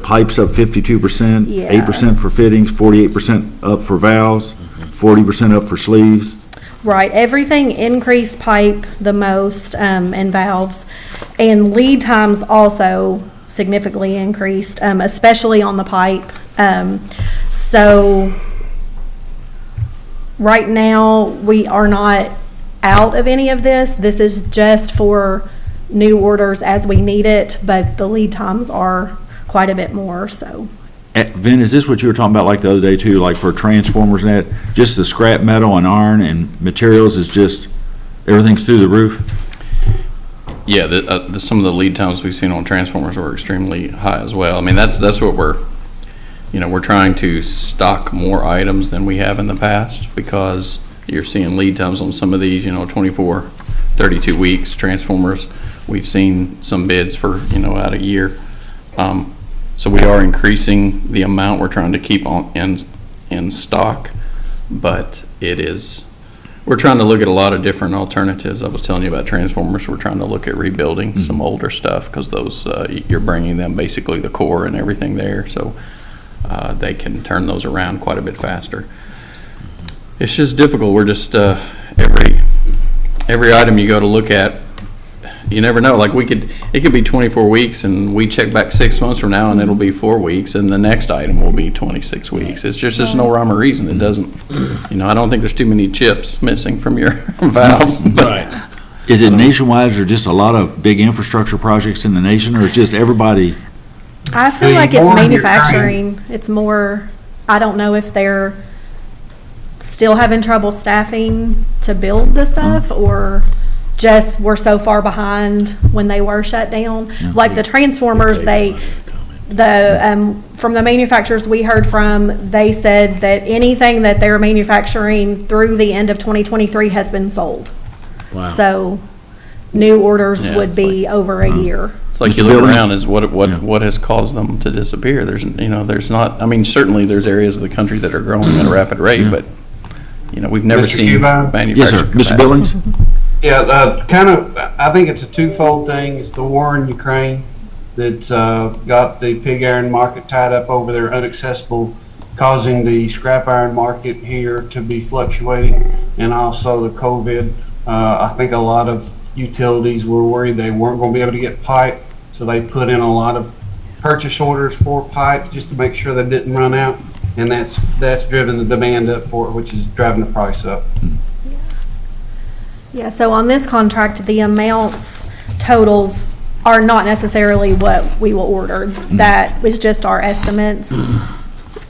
pipes up 52%, Yeah. 8% for fittings, 48% up for valves, 40% up for sleeves. Right, everything increased pipe the most, and valves, and lead times also significantly increased, especially on the pipe. So right now, we are not out of any of this. This is just for new orders as we need it, but the lead times are quite a bit more, so. Vin, is this what you were talking about like the other day too, like for transformers and that? Just the scrap metal and iron and materials is just, everything's through the roof? Yeah, some of the lead times we've seen on transformers were extremely high as well. I mean, that's what we're trying to stock more items than we have in the past, because you're seeing lead times on some of these, 24, 32 weeks. Transformers, we've seen some bids for, out a year. So we are increasing the amount we're trying to keep on in stock, but we're trying to look at a lot of different alternatives. I was telling you about transformers. We're trying to look at rebuilding some older stuff, because those, you're bringing them basically the core and everything there, so they can turn those around quite a bit faster. It's just difficult. We're just, every item you go to look at, you never know. Like it could be 24 weeks, and we check back 6 months from now, and it'll be 4 weeks, and the next item will be 26 weeks. It's just, there's no rhyme or reason. It doesn't, I don't think there's too many chips missing from your valves. Right. Is it nationwide, or just a lot of big infrastructure projects in the nation, or is just everybody? I feel like it's manufacturing. It's more, I don't know if they're still having trouble staffing to build the stuff, or just we're so far behind when they were shut down. Like the transformers, from the manufacturers we heard from, they said that anything that they're manufacturing through the end of 2023 has been sold. Wow. So new orders would be over a year. It's like you look around, is what has caused them to disappear. There's not, I mean, certainly there's areas of the country that are growing at a rapid rate, but, we've never seen manufacturing. Yes, sir. Mr. Billings? Yeah, I think it's a twofold thing. It's the war in Ukraine that's got the pig iron market tied up over there, inaccessible, causing the scrap iron market here to be fluctuating, and also the COVID. I think a lot of utilities were worried they weren't going to be able to get pipe, so they put in a lot of purchase orders for pipe just to make sure they didn't run out, and that's driven the demand up for it, which is driving the price up. Yeah, so on this contract, the amounts totals are not necessarily what we will order. That was just our estimates.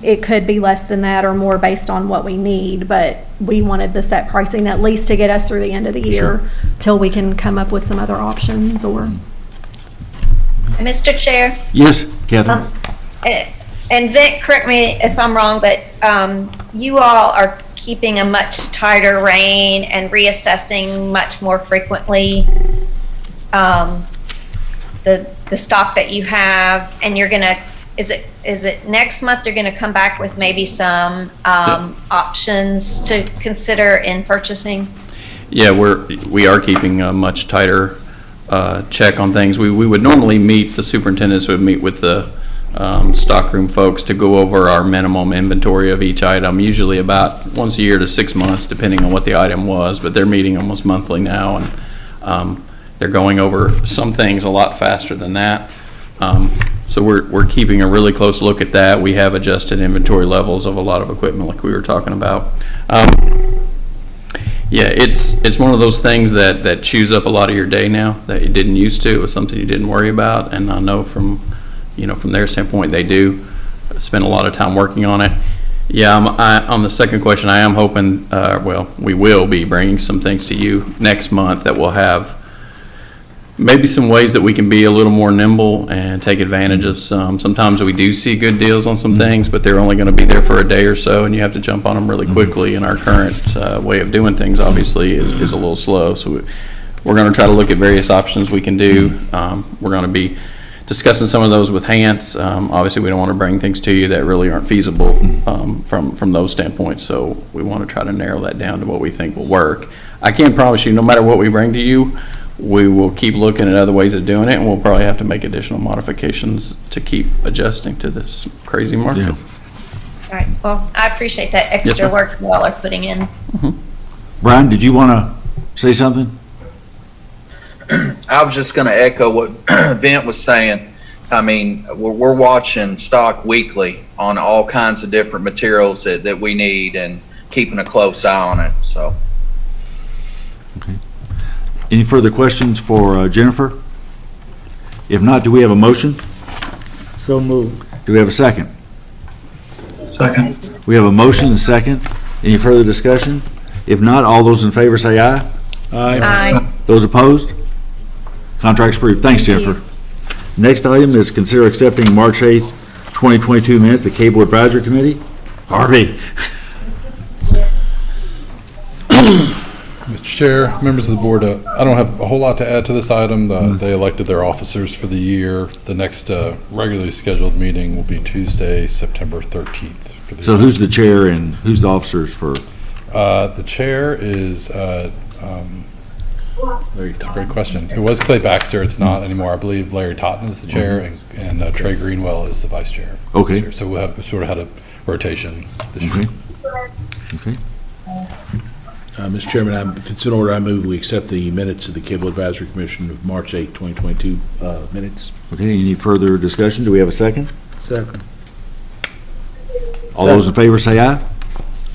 It could be less than that or more based on what we need, but we wanted the set pricing at least to get us through the end of the year till we can come up with some other options or. Mr. Chair? Yes, Catherine? And Vic, correct me if I'm wrong, but you all are keeping a much tighter rein and reassessing much more frequently the stock that you have, and you're gonna, is it next month you're gonna come back with maybe some options to consider in purchasing? Yeah, we are keeping a much tighter check on things. We would normally meet, the superintendents would meet with the stockroom folks to go over our minimum inventory of each item, usually about once a year to 6 months, depending on what the item was, but they're meeting almost monthly now, and they're going over some things a lot faster than that. So we're keeping a really close look at that. We have adjusted inventory levels of a lot of equipment like we were talking about. Yeah, it's one of those things that chews up a lot of your day now that you didn't used to. It was something you didn't worry about, and I know from their standpoint, they do spend a lot of time working on it. Yeah, on the second question, I am hoping, we will be bringing some things to you next month that will have maybe some ways that we can be a little more nimble and take advantage of sometimes we do see good deals on some things, but they're only going to be there for a day or so, and you have to jump on them really quickly, and our current way of doing things obviously is a little slow. So we're going to try to look at various options we can do. We're going to be discussing some of those with Hans. Obviously, we don't want to bring things to you that really aren't feasible from those standpoints, so we want to try to narrow that down to what we think will work. I can promise you, no matter what we bring to you, we will keep looking at other ways of doing it, and we'll probably have to make additional modifications to keep adjusting to this crazy market. All right, well, I appreciate that Yes, extra ma'am. work you all are putting in. Brian, did you want to say something? I was just going to echo what Vint was saying. I mean, we're watching stock weekly on all kinds of different materials that we need and keeping a close eye on it, so. Okay. Any further questions for Jennifer? If not, do we have a motion? So moved. Do we have a second? Second. We have a motion and a second. Any further discussion? If not, all those in favor say aye. Aye. Those opposed? Contract's approved. Thanks, Jennifer. Next item is consider accepting March 8th, 2022 minutes, the Cable Advisory Committee. Harvey. Mr. Chair, members of the board, I don't have a whole lot to add to this item. They elected their officers for the year. The next regularly scheduled meeting will be Tuesday, September 13th. For the So who's the chair and who's the officers for? The chair is, it's a great question. It was Clay Baxter. It's not anymore. I believe Larry Totten is the chair and Trey Greenwell is the vice chair. Okay. this year. So we'll have sort of had a rotation this year. Okay. Mr. Chairman, if it's in order, I move we accept the minutes of the Cable Advisory Commission of March 8, 2022 minutes. Okay, any further discussion? Do we have a second? Second. All those in favor say aye.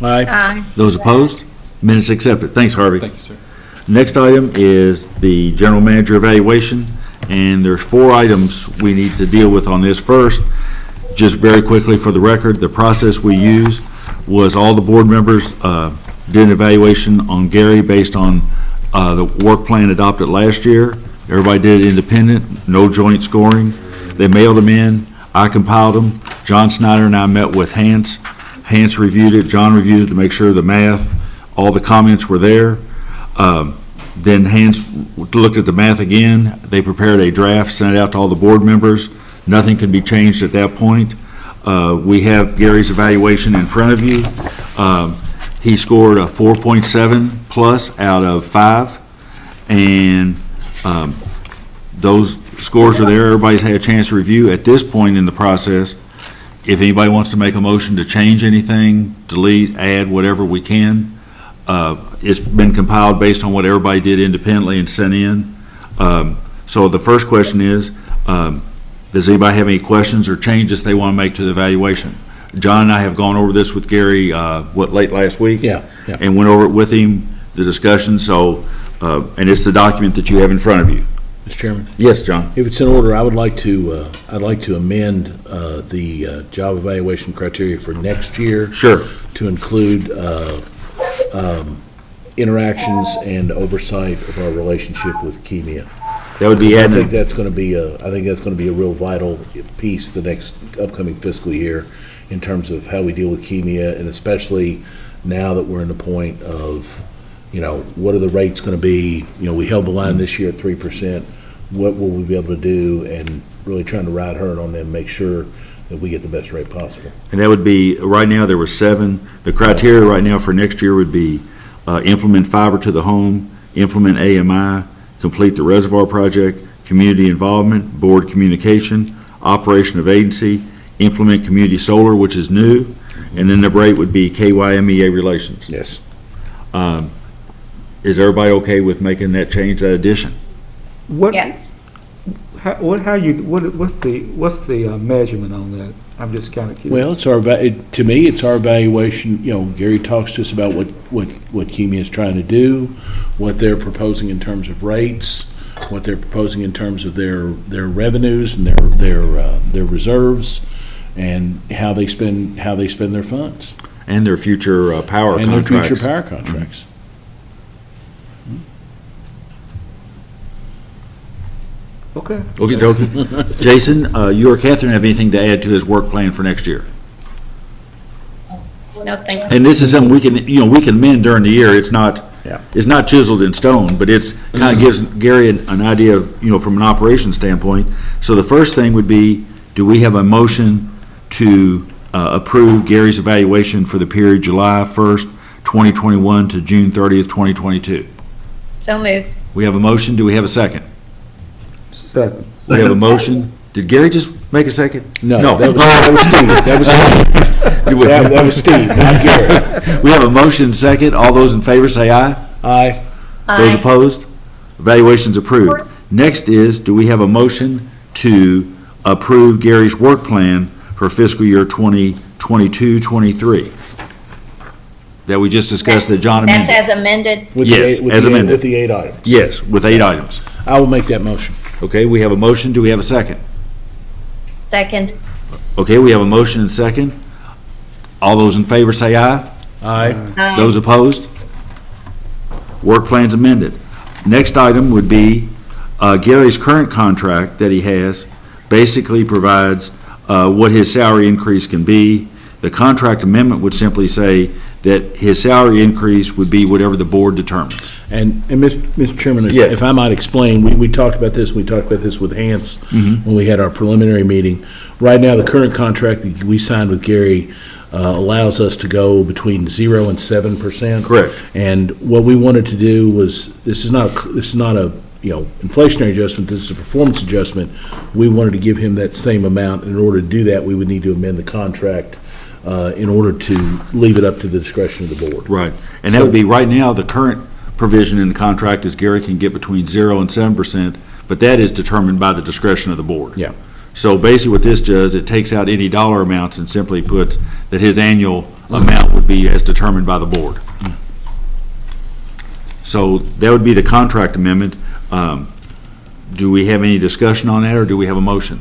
Aye. Aye. Those opposed? Minutes accepted. Thanks, Harvey. Thank you, sir. Next item is the general manager evaluation, and there's 4 items we need to deal with on this. First, just very quickly for the record, the process we used was all the board members did an evaluation on Gary based on the work plan adopted last year. Everybody did it independent, no joint scoring. They mailed them in. I compiled them. John Snyder and I met with Hans. Hans reviewed it. John reviewed it to make sure the math, all the comments were there. Then Hans looked at the math again. They prepared a draft, sent it out to all the board members. Nothing can be changed at that point. We have Gary's evaluation in front of you. He scored a 4.7 plus out of 5, and those scores are there. Everybody's had a chance to review. At this point in the process, if anybody wants to make a motion to change anything, delete, add, whatever we can, it's been compiled based on what everybody did independently and sent in. So the first question is, does anybody have any questions or changes they want to make to the evaluation? John and I have gone over this with Gary, late last week? Yeah. And went over it with him, the discussion, so, and it's the document that you have in front of you. Mr. Chairman? Yes, John? If it's in order, I'd like to amend the job evaluation criteria for next year. Sure. To include interactions and oversight of our relationship with Kemia. That would be I added. think that's going to be a real vital piece the next upcoming fiscal year in terms of how we deal with Kemia, and especially now that we're in the point of, what are the rates going to be? We held the line this year at 3%. What will we be able to do? And really trying to ride herd on them, make sure that we get the best rate possible. And that would be, right now, there were 7. The criteria right now for next year would be implement fiber to the home, implement AMI, complete the reservoir project, community involvement, board communication, operation of agency, implement community solar, which is new, and then the rate would be KYMEA relations. Yes. Is everybody okay with making that change, that addition? What, Yes. what's the measurement on that? I'm just kind of curious. Well, to me, it's our evaluation. Gary talks to us about what Kimi is trying to do, what they're proposing in terms of rates, what they're proposing in terms of their revenues and their reserves, and how they spend their funds. And their future power contracts. And their future power contracts. Okay. Okay. Jason, you or Catherine have anything to add to his work plan for next year? No, thanks. And this is something we can amend during the year. It's not chiseled in stone, but it's kind of gives Gary an idea of, from an operations standpoint. So the first thing would be, do we have a motion to approve Gary's evaluation for the period July 1st, 2021 to June 30th, 2022? So moved. We have a motion. Do we have a second? Second. We have a motion. Did Gary just make a second? No. That was Steve. That was Steve, not Gary. We have a motion second. All those in favor say aye. Aye. Those opposed? Evaluation's approved. Next is, do we have a motion to approve Gary's work plan for fiscal year 2022-23? That we just discussed that John amended? That's as amended. Yes, as amended. With the 8 items. Yes, with 8 items. I will make that motion. Okay, we have a motion. Do we have a second? Second. Okay, we have a motion and second. All those in favor say aye. Aye. Aye. Those opposed? Work plan's amended. Next item would be Gary's current contract that he has basically provides what his salary increase can be. The contract amendment would simply say that his salary increase would be whatever the board determines. And Mr. Chairman, Yes. if I might explain, we talked about this with Hans when we had our preliminary meeting. Right now, the current contract that we signed with Gary allows us to go between 0 and 7%. Correct. And what we wanted to do was, this is not a inflationary adjustment, this is a performance adjustment. We wanted to give him that same amount. In order to do that, we would need to amend the contract in order to leave it up to the discretion of the board. Right. And that would be, right now, the current provision in the contract is Gary can get between 0 and 7%, but that is determined by the discretion of the board. Yeah. So basically what this does, it takes out any dollar amounts and simply puts that his annual amount would be as determined by the board. So that would be the contract amendment. Do we have any discussion on that, or do we have a motion?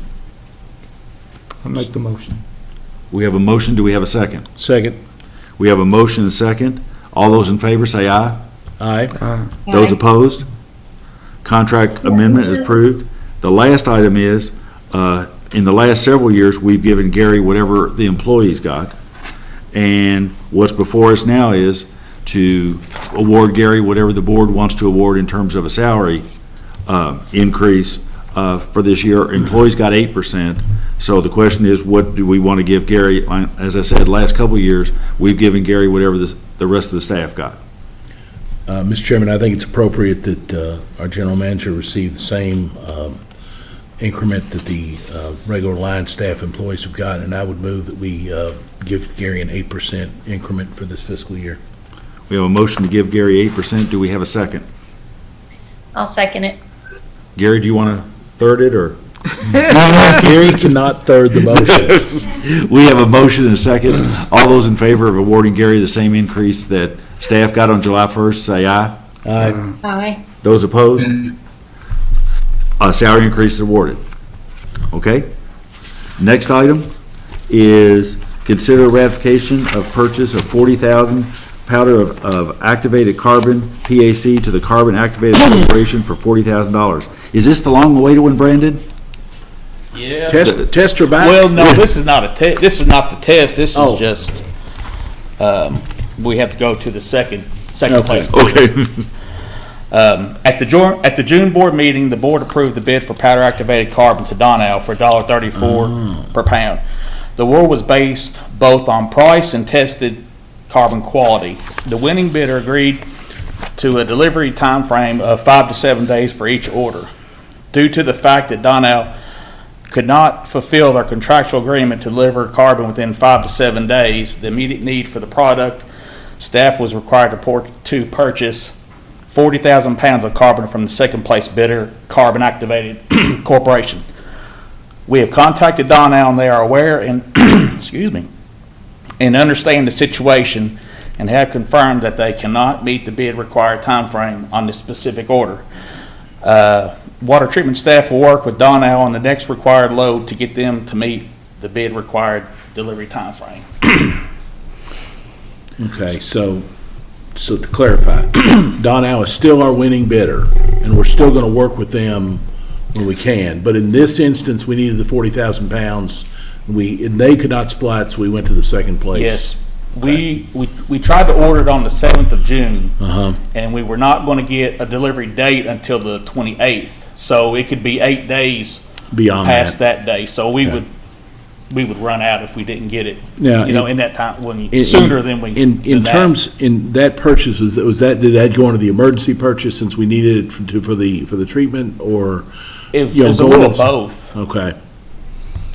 I'll make the motion. We have a motion. Do we have a second? Second. We have a motion and a second. All those in favor say aye. Aye. Those opposed? Contract amendment is approved. The last item is, in the last several years, we've given Gary whatever the employees got. And what's before us now is to award Gary whatever the board wants to award in terms of a salary increase for this year. Employees got 8%. So the question is, what do we want to give Gary? As I said, last couple of years, we've given Gary whatever the rest of the staff got. Mr. Chairman, I think it's appropriate that our general manager receive the same increment that the regular line staff employees have got, and I would move that we give Gary an 8% increment for this fiscal year. We have a motion to give Gary 8%. Do we have a second? I'll second it. Gary, do you want to third it, or? Gary cannot third the motion. We have a motion and a second. All those in favor of awarding Gary the same increase that staff got on July 1st, say aye. Aye. Aye. Those opposed? A salary increase is awarded. Okay? Next item is consider ratification of purchase of 40,000 powder of activated carbon, PAC, to the Carbon Activated Corporation for $40,000. Is this the long-awaited one, Brandon? Yeah. Test or back? Well, no, this is not this is not the test. This is just, we have to go to the second place. Okay. At the June board meeting, the board approved the bid for powder activated carbon to Ductile for $1.34 per pound. The award was based both on price and tested carbon quality. The winning bidder agreed to a delivery time frame of 5 to 7 days for each order. Due to the fact that Ductile could not fulfill their contractual agreement to deliver carbon within 5 to 7 days, the immediate need for the product, staff was required to purchase 40,000 pounds of carbon from the second place bidder, Carbon Activated Corporation. We have contacted Ductile, and they are aware and, excuse me, and understand the situation and have confirmed that they cannot meet the bid required timeframe on this specific order. Water treatment staff will work with Ductile on the next required load to get them to meet the bid required delivery timeframe. Okay, so to clarify, Ductile is still our winning bidder, and we're still gonna work with them when we can. But in this instance, we needed the 40,000 pounds. And they could not supply it, so we went to the second place. Yes, we tried to order it on the 7th of June, Uh-huh. and we were not going to get a delivery date until the 28th. So it could be 8 days Beyond past that. that day. So we would run out if we didn't get it. Now, In that time sooner than we. In terms, in that purchase, did that go into the emergency purchase since we needed it for the treatment, or? It you know, was a going little as- both. Okay.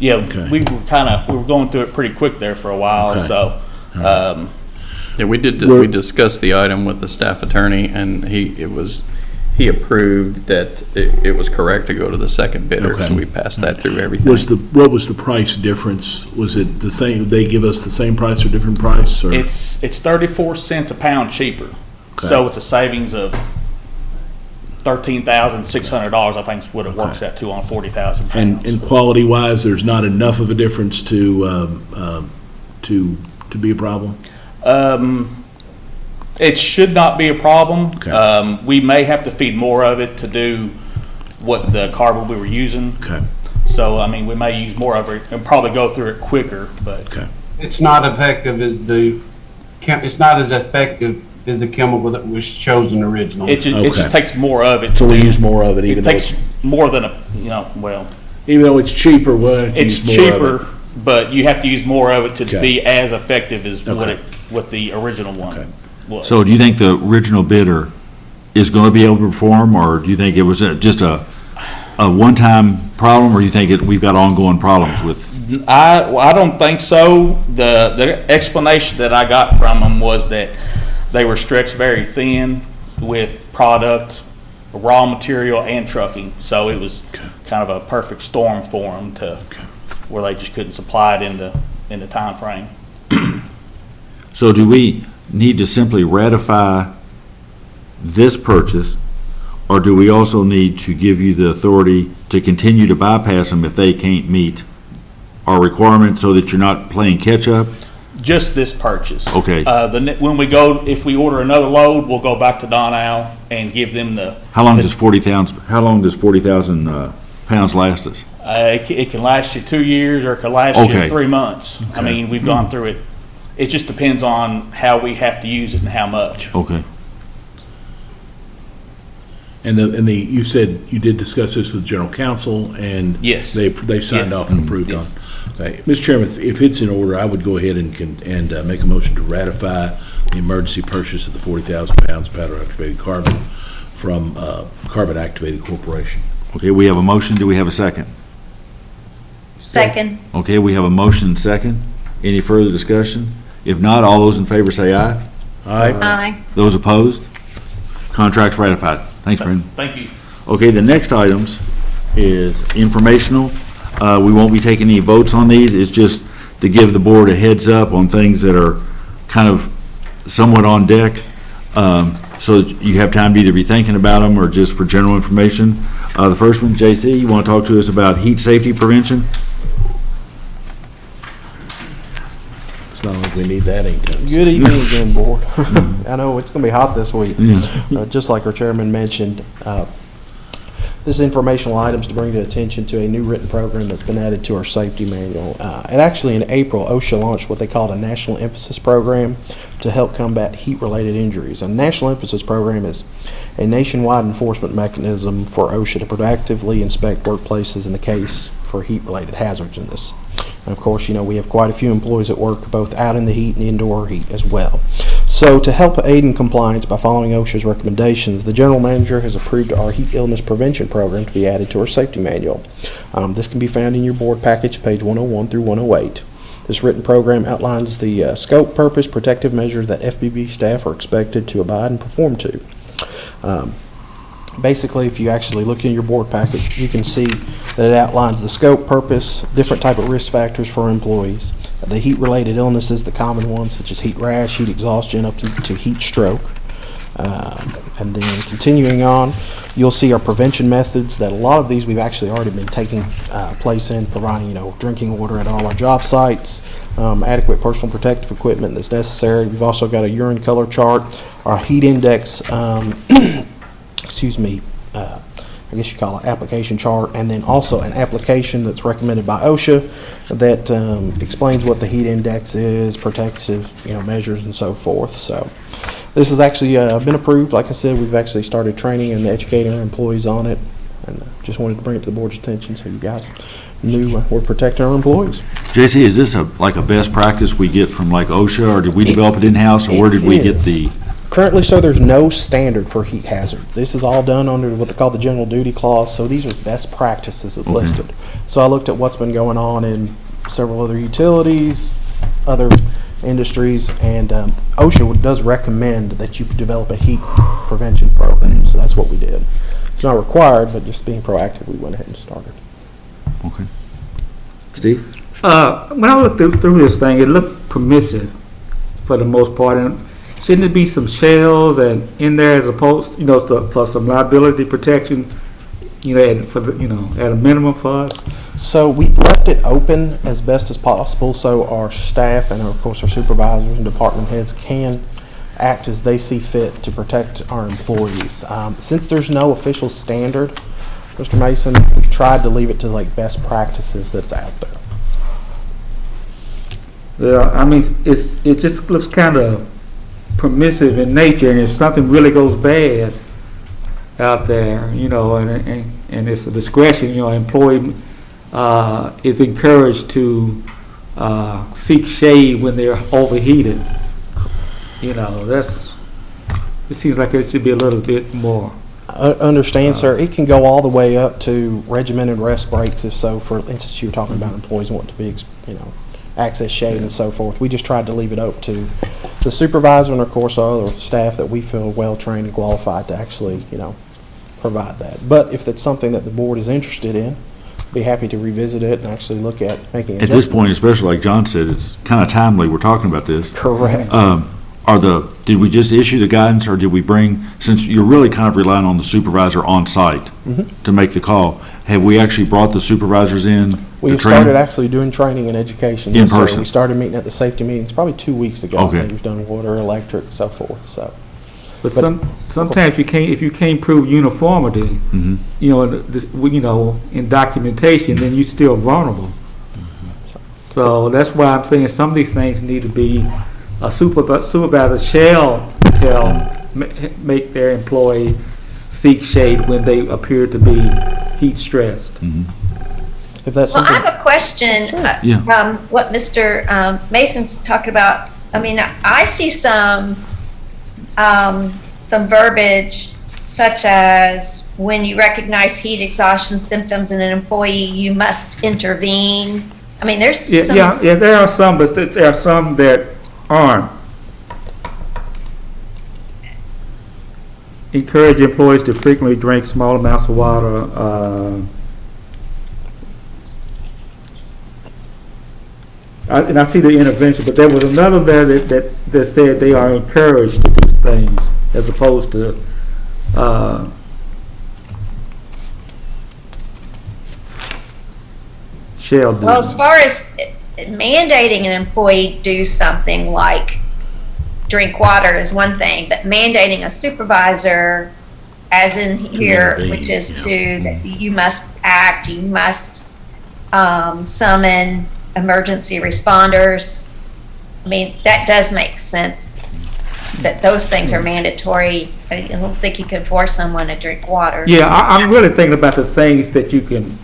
Yeah, Okay. we were going through it pretty quick there for a while. Okay. So. Yeah, we discussed the item with the staff attorney, and he approved that it was correct to go to the second bidder, Okay. so we passed that through everything. What was the price difference? Was it the same, they give us the same price or different price, or? It's 34 cents a pound cheaper. Okay. So it's a savings of $13,600, I think is what it works out to on 40,000 pounds. And quality-wise, there's not enough of a difference to be a problem? It should not be a problem. Okay. We may have to feed more of it to do what the carbon we were using. Okay. So, I mean, we may use more of it and probably go through it quicker, but. Okay. It's not effective as it's not as effective as the chemical that was chosen originally. It just takes more of it. So we use more of it, It even though takes more than even though it's cheaper, it's cheaper, but you have to use more of it to Okay. be as effective as Okay. what the original one was. So do you think the original bidder is going to be able to perform, or do you think it was just a one-time problem, or do you think we've got ongoing problems with? I don't think so. The explanation that I got from them was that they were stretched very thin with product, raw material, and trucking. So it was kind of a perfect storm for them where they just couldn't supply it in the time frame. So do we need to simply ratify this purchase, or do we also need to give you the authority to continue to bypass them if they can't meet our requirements, so that you're not playing catch-up? Just this purchase. Okay. If we order another load, we'll go back to Ductile and give them the. How long does 40,000 pounds last us? It can last you 2 years, or it can last Okay. you 3 months. I mean, we've gone through it. It just depends on how we have to use it and how much. Okay. And you said you did discuss this with general counsel, and Yes. they signed Yes. off and approved on. Okay, Mr. Chairman, if it's in order, I would go ahead and make a motion to ratify the emergency purchase of the 40,000 pounds powder activated carbon from Carbon Activated Corporation. Okay, we have a motion. Do we have a second? Second. Okay, we have a motion second. Any further discussion? If not, all those in favor say aye. Aye. Aye. Those opposed? Contract's ratified. Thanks, Brandon. Thank you. Okay, the next items is informational. We won't be taking any votes on these. It's just to give the board a heads up on things that are kind of somewhat on deck, so that you have time to either be thinking about them or just for general information. The first one, JC, you want to talk to us about heat safety prevention? It's not like we need that anytime. Good evening again, Board. I know it's going to be hot this week. Just like our chairman mentioned, this is informational items to bring to attention to a new written program that's been added to our safety manual. And actually in April, OSHA launched what they called a National Emphasis Program to help combat heat-related injuries. A National Emphasis Program is a nationwide enforcement mechanism for OSHA to proactively inspect workplaces in the case for heat-related hazards in this. And of course, we have quite a few employees that work both out in the heat and indoor heat as well. So to help aid in compliance by following OSHA's recommendations, the general manager has approved our heat illness prevention program to be added to our safety manual. This can be found in your board package, page 101 through 108. This written program outlines the scope, purpose, protective measures that FPB staff are expected to abide and perform to. basically, if you actually look in your board packet, you can see that it outlines the scope, purpose, different type of risk factors for employees, the heat-related illnesses, the common ones such as heat rash, heat exhaustion, up to heat stroke. And then continuing on, you'll see our prevention methods, that a lot of these we've actually already been taking place in, providing, drinking water at all our job sites, adequate personal protective equipment that's necessary. We've also got a urine color chart, our heat index, I guess you call it application chart, and then also an application that's recommended by OSHA that explains what the heat index is, protective, measures and so forth. So this has actually been approved. Like I said, we've actually started training and educating our employees on it, and just wanted to bring it to the board's attention so you guys knew we're protecting our employees. JC, is this like a best practice we get from like OSHA, or did we develop it in-house, or where did we get the? Currently, so there's no standard for heat hazard. This is all done under what they call the general duty clause, so these are best practices that's listed. So I looked at what's been going on in several other utilities, other industries, and OSHA does recommend that you develop a heat prevention program, so that's what we did. It's not required, but just being proactive, we went ahead and started. Okay. Steve? When I looked through this thing, it looked permissive for the most part, and shouldn't there be some shells and in there as opposed, for some liability protection, at a minimum for us? So we left it open as best as possible, so our staff and of course our supervisors and department heads can act as they see fit to protect our employees. Since there's no official standard, Mr. Mason, we've tried to leave it to like best practices that's out there. Yeah, I mean, it just looks kind of permissive in nature, and if something really goes bad out there, and it's a discretion, employee is encouraged to seek shade when they're overheated. It seems like it should be a little bit more. Understand, sir. It can go all the way up to regimented rest breaks, if so. For instance, you were talking about employees wanting to be, access shade and so forth. We just tried to leave it up to the supervisor and, of course, our other staff that we feel well-trained and qualified to actually, provide that. But if it's something that the board is interested in, be happy to revisit it and actually look at making adjustments. At this point, especially like John said, it's kind of timely we're talking about this. Correct. Did we just issue the guidance, or did we bring, since you're really kind of relying on the supervisor on site to make the call, have we actually brought the supervisors in? We've started actually doing training and education. In person? We started meeting at the safety meetings probably 2 weeks ago. Okay. We've done water, electric, and so forth, so. But sometimes if you can't prove uniformity, in documentation, then you're still vulnerable. So that's why I'm saying some of these things need to be, a supervisor shall make their employee seek shade when they appear to be heat stressed. If that's Well, I something. have a question. What Mr. Mason's talking about. I mean, I see some verbiage such as when you recognize heat exhaustion symptoms in an employee, you must intervene. I mean, there's some. Yeah, there are some, but there are some that aren't. Encourage employees to frequently drink small amounts of water. And I see the intervention, but there was another there that said they are encouraged to do things as opposed to shall do. Well, as far as mandating an employee do something like drink water is one thing, but mandating a supervisor, as in here, which is that you must act, you must summon emergency responders. I mean, that does make sense that those things are mandatory. I don't think you can force someone to drink water. Yeah, I'm really thinking about the things that you can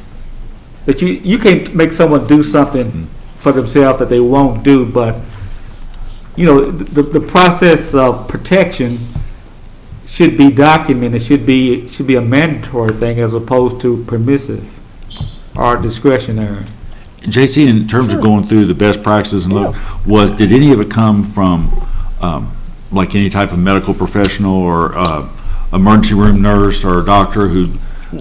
make someone do something for themselves that they won't do, but the process of protection should be documented. Should be a mandatory thing as opposed to permissive or discretionary. JC, in terms of going through the best practices and did any of it come from like any type of medical professional or emergency room nurse or a doctor who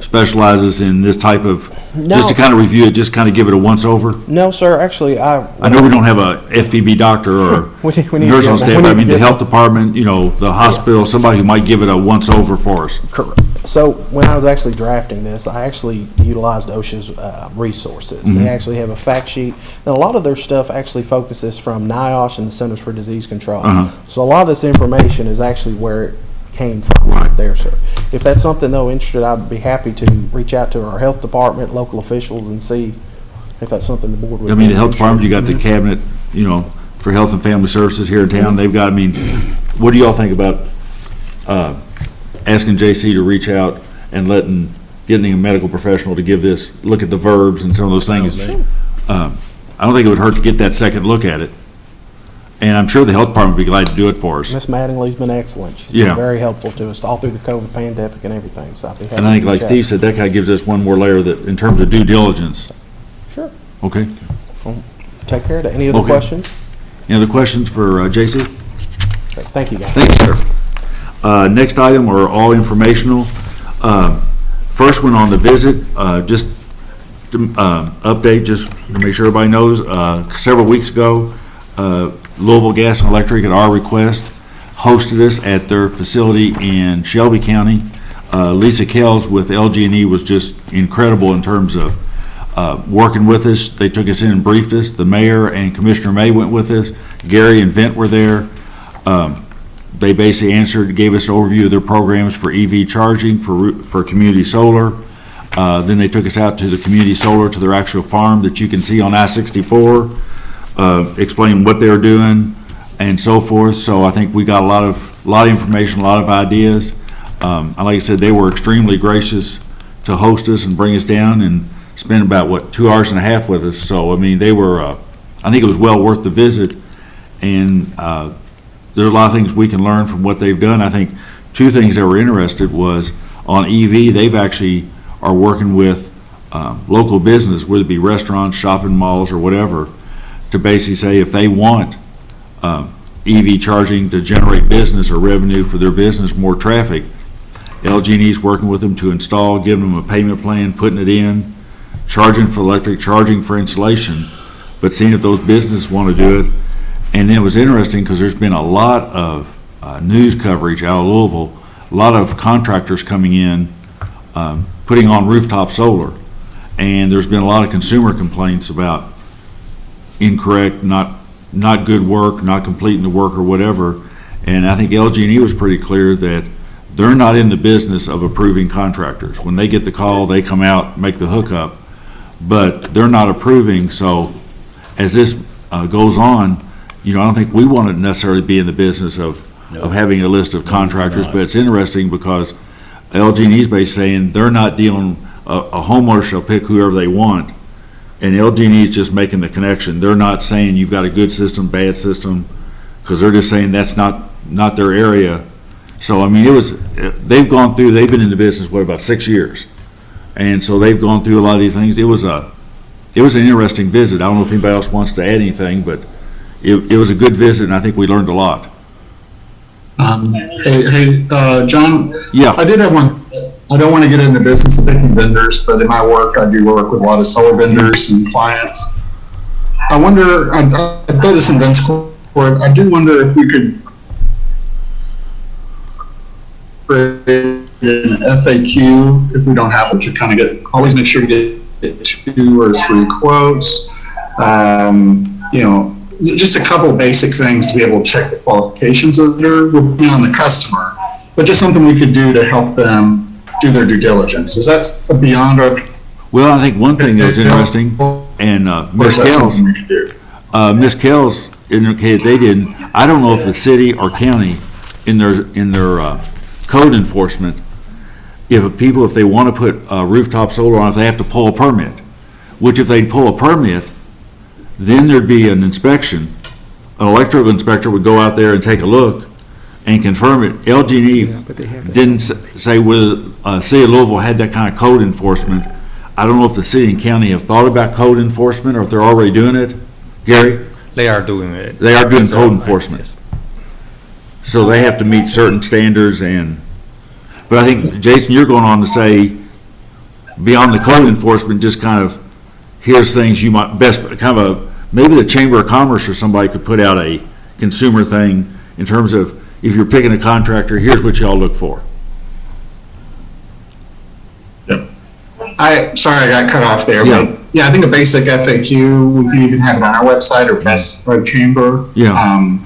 specializes in this type of, just to No. kind of review it, just kind of give it a once-over? No, sir, actually, I know we don't have a FPB doctor or We need to nurse get- on staff, we but I need mean, to the get- health department, the hospital, somebody who might give it a once-over for us. Correct. So when I was actually drafting this, I actually utilized OSHA's resources. Mhm. They actually have a fact sheet, and a lot of their stuff actually focuses from NIOSH and the Centers for Disease Control. Uh-huh. So a lot of this information is actually where it came from right there, sir. If that's something though interested, I'd be happy to reach out to our health department, local officials, and see if that's something the board would. I mean, the be health department, you interested got the in. cabinet, for health and family services here in town, they've got, I mean, what do y'all think about, asking JC to reach out and getting a medical professional to give this, look at the verbs and some of those things? I don't think it would hurt to get that second look at it. And I'm sure the health department would be glad to do it for us. Miss Mattingly's been excellent. She's Yeah. been very helpful to us all through the COVID pandemic and everything, so I'd be happy And I think, to like reach out. Steve said, that kind of gives us one more layer that, in terms of due diligence. Sure. Okay? Take care of that. Any other Okay. questions? Any other questions for JC? Great. Thank you, guys. Thank you, sir. Next item are all informational. First one on the visit, just to update, just to make sure everybody knows, several weeks ago, Louisville Gas and Electric, at our request, hosted us at their facility in Shelby County. Lisa Kells with LG&E was just incredible in terms of working with us. They took us in and briefed us. The mayor and Commissioner May went with us. Gary and Vint were there. They basically gave us an overview of their programs for EV charging, for community solar. Then they took us out to the community solar, to their actual farm that you can see on I-64, explaining what they're doing and so forth. So I think we got a lot of information, a lot of ideas. And like I said, they were extremely gracious to host us and bring us down and spend about, 2 hours and a half with us. So, I mean, they were, I think it was well worth the visit. And there's a lot of things we can learn from what they've done. I think two things that were interested was on EV, they've actually are working with local business, whether it be restaurants, shopping malls, or whatever, to basically say if they want EV charging to generate business or revenue for their business, more traffic, LG&E's working with them to install, giving them a payment plan, putting it in, charging for electric, charging for installation, but seeing if those businesses want to do it. And it was interesting because there's been a lot of news coverage out of Louisville, a lot of contractors coming in, putting on rooftop solar. And there's been a lot of consumer complaints about incorrect, not good work, not completing the work or whatever. And I think LG&E was pretty clear that they're not in the business of approving contractors. When they get the call, they come out, make the hookup, but they're not approving. So as this goes on, I don't think we want to necessarily be in the business of having a list of contractors, but it's interesting because LG&E's basically saying they're not dealing, a homeowner shall pick whoever they want, and LG&E's just making the connection. They're not saying you've got a good system, bad system, because they're just saying that's not their area. So, I mean, they've been in the business, about 6 years? And so they've gone through a lot of these things. It was an interesting visit. I don't know if anybody else wants to add anything, but it was a good visit, and I think we learned a lot. Hey, John? Yeah. I did have one. I don't want to get in the business of picking vendors, but in my work, I do work with a lot of solar vendors and clients. I wonder, I throw this in Vince Court, I do wonder if we could create an FAQ if we don't have it, to kind of always make sure you get 2 or 3 quotes. Just a couple of basic things to be able to check the qualifications of their, on the customer, but just something we could do to help them do their due diligence. Is that beyond our? Well, I think one thing that was interesting, and Ms. Kells indicated they didn't. I don't know if the city or county in their code enforcement, if they want to put rooftop solar on, if they have to pull a permit, which if they pull a permit, then there'd be an inspection. An electrical inspector would go out there and take a look and confirm it. LG&E didn't say whether City of Louisville had that kind of code enforcement. I don't know if the city and county have thought about code enforcement or if they're already doing it. Gary? They are doing it. They are doing code enforcement. So they have to meet certain standards, But I think, Jason, you're going on to say, beyond the code enforcement, just kind of, here's things you might best, kind of a, maybe the Chamber of Commerce or somebody could put out a consumer thing in terms of, if you're picking a contractor, here's what y'all look for. Sorry I got cut off there, Yeah. but yeah, I think a basic FAQ, we can even have it on our website or best or chamber. Yeah.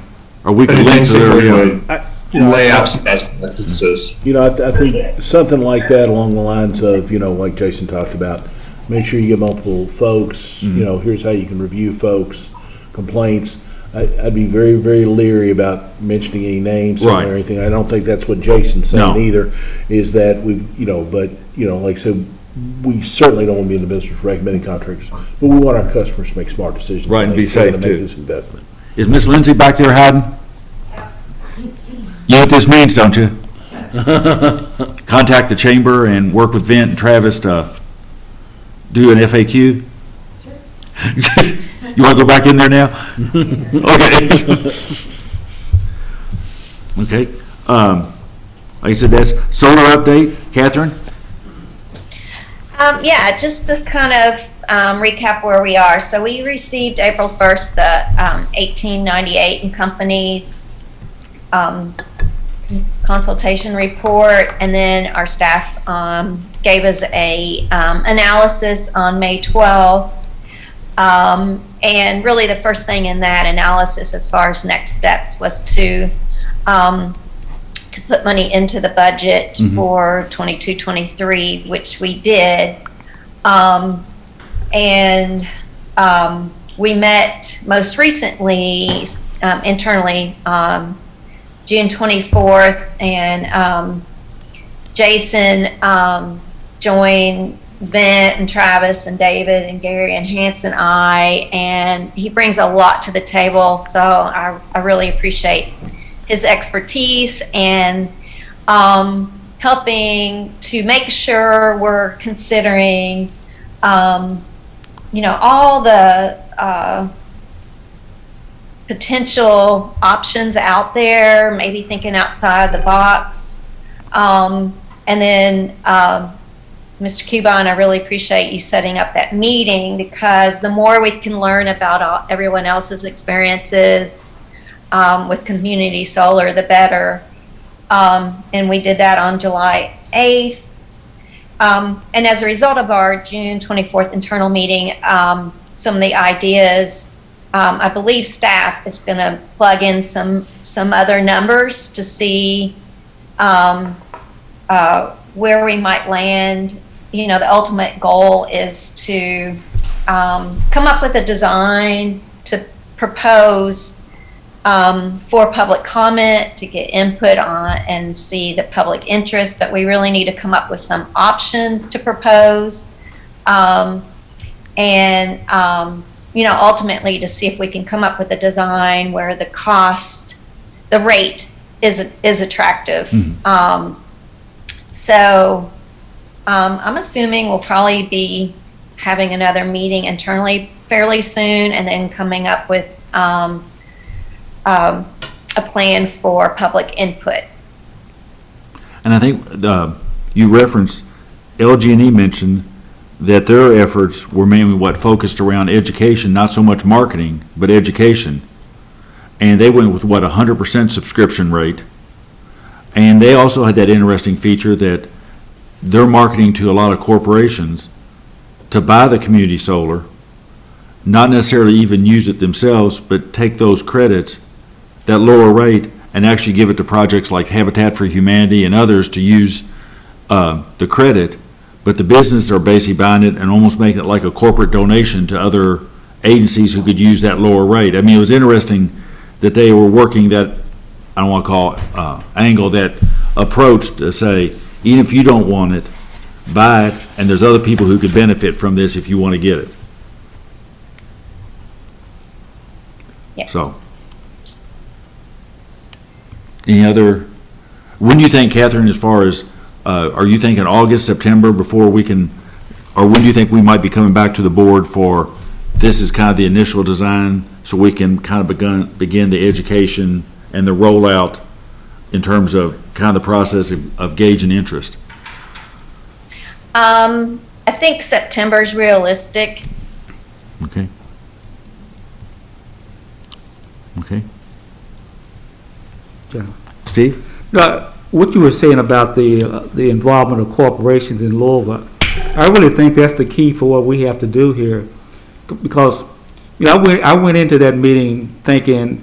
Or we but can it link to their, basically would lay out some best practices. You know, I think something like that along the lines of, you know, like Jason talked about, make sure you get multiple folks, you know, here's how you can review folks, complaints. I'd be very, very leery about mentioning any names or Right. anything. I don't think that's what Jason's saying No. either, is that we've, you know, but, you know, like I said, we certainly don't want to be in the business of recommending contractors, but we want our customers to make smart decisions. Right, and when be they wanna safe, make too. this investment. Is Miss Lindsay back there hiding? You know what this means, don't you? Contact the chamber and work with Vint and Travis to do an FAQ? You want to go back in there now? Okay. Okay. Like I said, that's solar update. Catherine? Yeah, just to kind of recap where we are. So we received April 1st the 1898 and Company's consultation report, and then our staff gave us a analysis on May 12th. And really the first thing in that analysis as far as next steps was to put money into the budget for 22-23, which we did. We met most recently internally June 24th, and Jason joined Vint and Travis and David and Gary and Hans and I, and he brings a lot to the table, so I really appreciate his expertise and helping to make sure we're considering you know, all the potential options out there, maybe thinking outside the box. And then Mr. Cubon, I really appreciate you setting up that meeting, because the more we can learn about everyone else's experiences with community solar, the better. And we did that on July 8th. And as a result of our June 24th internal meeting, some of the ideas, I believe staff is going to plug in some other numbers to see where we might land. You know, the ultimate goal is to come up with a design to propose for public comment, to get input on and see the public interest, but we really need to come up with some options to propose. You know, ultimately to see if we can come up with a design where the cost, the rate is attractive. So I'm assuming we'll probably be having another meeting internally fairly soon, and then coming up with a plan for public input. And I think you referenced, LG&E mentioned that their efforts were mainly focused around education, not so much marketing, but education. And they went with 100% subscription rate. And they also had that interesting feature that they're marketing to a lot of corporations to buy the community solar, not necessarily even use it themselves, but take those credits, that lower rate, and actually give it to projects like Habitat for Humanity and others to use the credit. But the businesses are basically buying it and almost making it like a corporate donation to other agencies who could use that lower rate. I mean, it was interesting that they were working that, I don't want to call it angle, that approach to say, even if you don't want it, buy it, and there's other people who could benefit from this if you want to get it. Yes. So, any other, when do you think, Catherine, as far as, are you thinking August, September before we can, or when do you think we might be coming back to the board for, this is kind of the initial design, so we can kind of begin the education and the rollout in terms of kind of the process of gauging interest? I think September's realistic. Okay. Okay. Yeah. Steve? Now, what you were saying about the involvement of corporations in Louisville, I really think that's the key for what we have to do here, because I went into that meeting thinking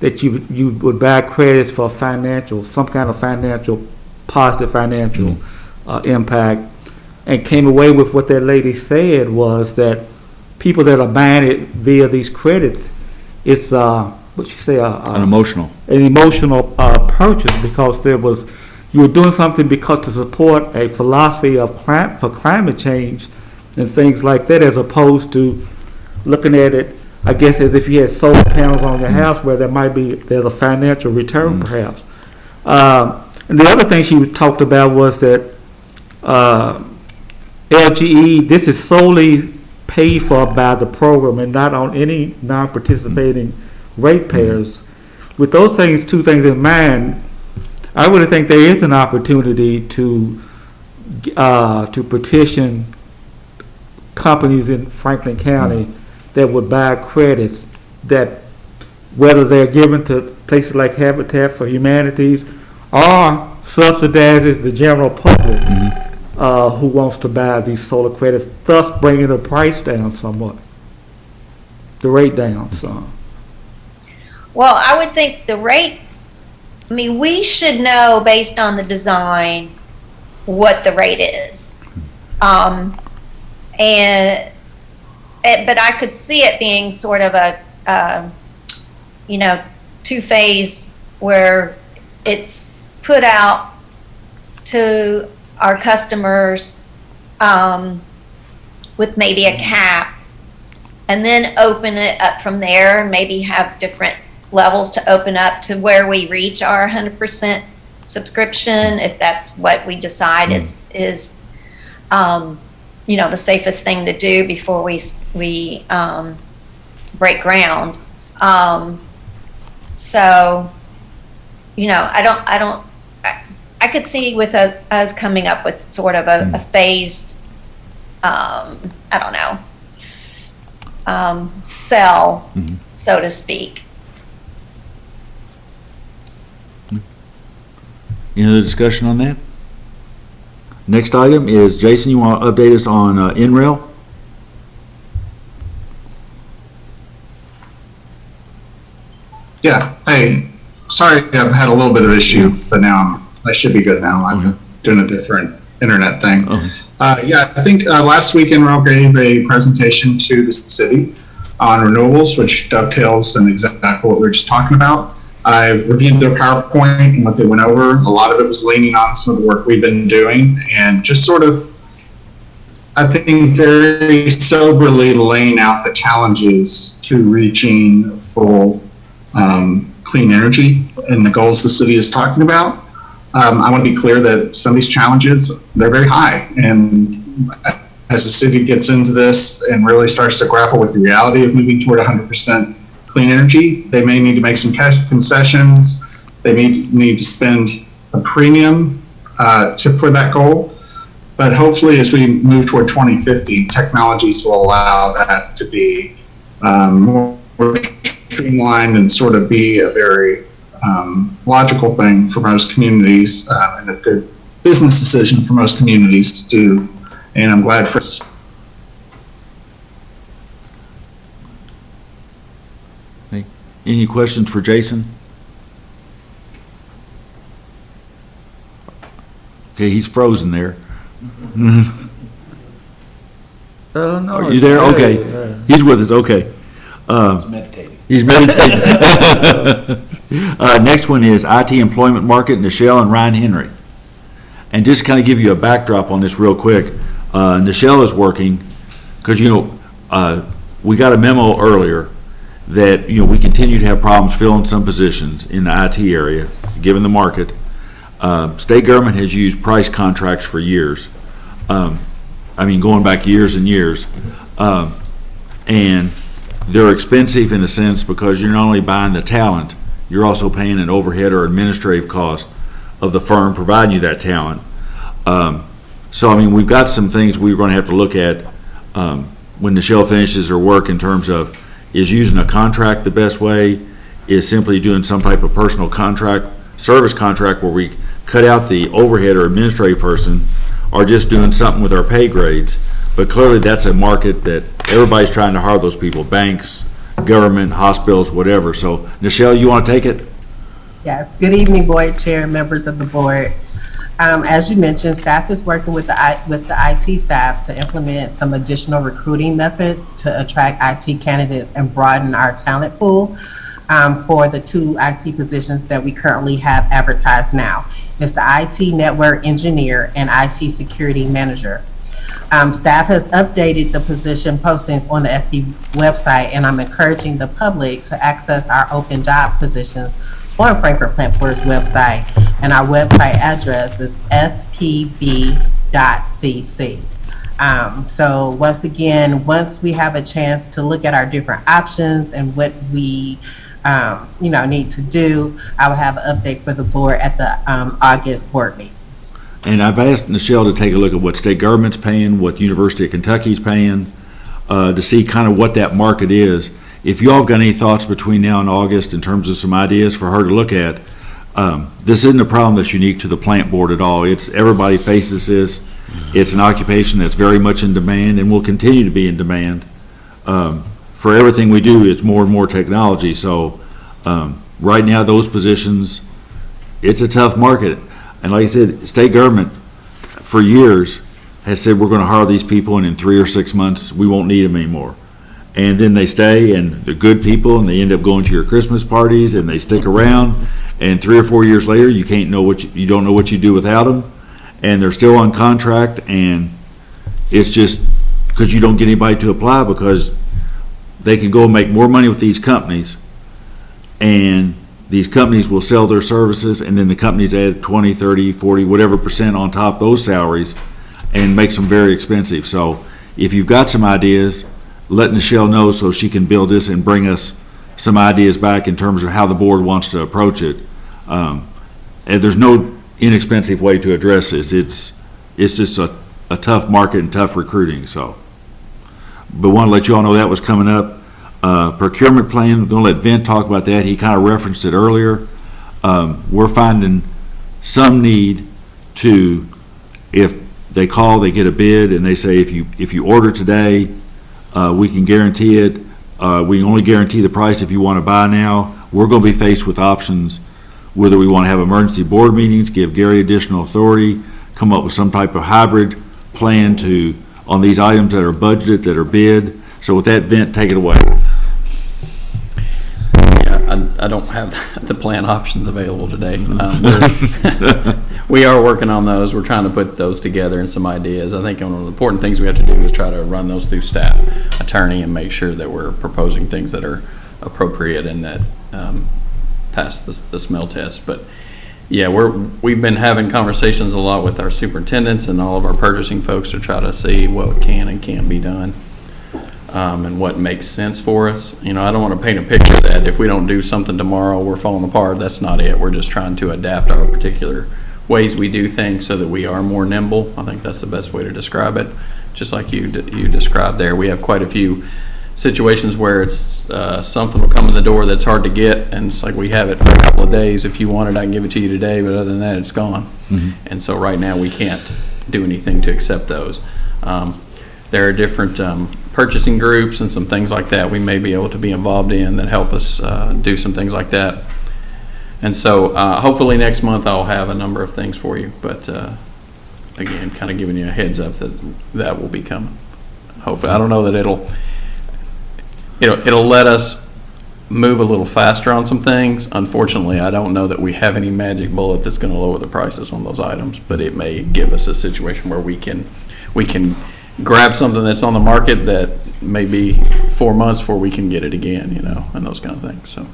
that you would buy credits for some kind of positive financial impact, and came away with what that lady said was that people that are buying it via these credits, it's what she say, An emotional purchase, because you were doing something because to support a philosophy for climate change and things like that, as opposed to looking at it, I guess, as if you had solar panels on your house where there's a financial return perhaps. And the other thing she talked about was that LGE, this is solely paid for by the program and not on any non-participating ratepayers. With those two things in mind, I really think there is an opportunity to petition companies in Franklin County that would buy credits, that whether they're given to places like Habitat for Humanities or subsidizes the general public who wants to buy these solar credits, thus bringing the price down somewhat, the rate down some. Well, I would think the rates, I mean, we should know based on the design what the rate is. But I could see it being sort of a two-phase, where it's put out to our customers with maybe a cap, and then open it up from there, and maybe have different levels to open up to where we reach our 100% subscription, if that's what we decide is the safest thing to do before we break ground. I could see with us coming up with sort of a phased, sell, so to speak. Any other discussion on that? Next item is, Jason, you want to update us on NREL? Yeah, hey, sorry, I've had a little bit of issue, but now I should be good now. I'm doing a different internet thing. Yeah, I think last week NREL gave a presentation to the city on renewables, which dovetails in exactly what we were just talking about. I've reviewed their PowerPoint and what they went over. A lot of it was leaning on some of the work we've been doing, and just sort of, I think, very soberly laying out the challenges to reaching full clean energy and the goals the city is talking about. I want to be clear that some of these challenges, they're very high, and as the city gets into this and really starts to grapple with the reality of moving toward 100% clean energy, they may need to make some concessions. They may need to spend a premium for that goal. But hopefully, as we move toward 2050, technologies will allow that to be more streamlined and sort of be a very logical thing for most communities, and a good business decision for most communities to do. And I'm glad for this. Any questions for Jason? Okay, he's frozen there. No, are you there? Okay. He's with us, okay. He's meditating. Next one is IT employment market, Nichelle and Ryan Henry. And just to kind of give you a backdrop on this real quick, Nichelle is working, because, we got a memo earlier that, we continue to have problems filling some positions in the IT area, given the market. State government has used price contracts for years. Going back years and years. And they're expensive in a sense, because you're not only buying the talent, you're also paying an overhead or administrative cost of the firm providing you that talent. So, I mean, we've got some things we're going to have to look at when Nichelle finishes her work in terms of, is using a contract the best way? Is simply doing some type of personal contract, service contract where we cut out the overhead or administrative person, or just doing something with our pay grades? But clearly that's a market that everybody's trying to hire those people, banks, government, hospitals, whatever. So, Nichelle, you want to take it? Yes. Good evening, board chair, members of the board. As you mentioned, staff is working with the IT staff to implement some additional recruiting methods to attract IT candidates and broaden our talent pool for the 2 IT positions that we currently have advertised now. It's the IT network engineer and IT security manager. Staff has updated the position postings on the FPB website, and I'm encouraging the public to access our open job positions on Frankfurt Plant Board's website, and our website address is fpb.cc. So once again, once we have a chance to look at our different options and what we need to do, I will have an update for the board at the August board meeting. And I've asked Nichelle to take a look at what state government's paying, what the University of Kentucky's paying, to see kind of what that market is. If you all have got any thoughts between now and August in terms of some ideas for her to look at, this isn't a problem that's unique to the plant board at all. Everybody faces this. It's an occupation that's very much in demand and will continue to be in demand. For everything we do, it's more and more technology. So right now, those positions, it's a tough market. And like I said, state government for years has said we're going to hire these people, and in 3 or 6 months, we won't need them anymore. And then they stay, and they're good people, and they end up going to your Christmas parties, and they stick around. And 3 or 4 years later, you don't know what you do without them, and they're still on contract. And it's just because you don't get anybody to apply, because they can go and make more money with these companies, and these companies will sell their services, and then the companies add 20, 30, 40, whatever % on top of those salaries, and makes them very expensive. So if you've got some ideas, let Nichelle know so she can build this and bring us some ideas back in terms of how the board wants to approach it. And there's no inexpensive way to address this. It's just a tough market and tough recruiting. So, but want to let you all know that was coming up. Procurement plan, I'm going to let Vint talk about that. He kind of referenced it earlier. We're finding some need to, if they call, they get a bid, and they say if you order today, we can guarantee it. We only guarantee the price if you want to buy now. We're going to be faced with options, whether we want to have emergency board meetings, give Gary additional authority, come up with some type of hybrid plan on these items that are budgeted, that are bid. So with that, Vint, take it away. Yeah, I don't have the plan options available today. We are working on those. We're trying to put those together and some ideas. I think one of the important things we have to do is try to run those through staff attorney and make sure that we're proposing things that are appropriate and that pass the smell test. But yeah, we've been having conversations a lot with our superintendents and all of our purchasing folks to try to see what can and can't be done. And what makes sense for us. I don't want to paint a picture that if we don't do something tomorrow, we're falling apart. That's not it. We're just trying to adapt our particular ways we do things so that we are more nimble. I think that's the best way to describe it. Just like you described there, we have quite a few situations where it's something will come in the door that's hard to get, and it's like we have it for a couple of days. If you want it, I can give it to you today, but other than that, it's gone. Mm-hmm. And so right now we can't do anything to accept those. There are different purchasing groups and some things like that we may be able to be involved in that help us do some things like that. And so hopefully next month I'll have a number of things for you, but again, kind of giving you a heads up that will be coming. Hopefully, I don't know that it'll let us move a little faster on some things. Unfortunately, I don't know that we have any magic bullet that's going to lower the prices on those items, but it may give us a situation where we can grab something that's on the market that may be 4 months before we can get it again, and those kind of things. So.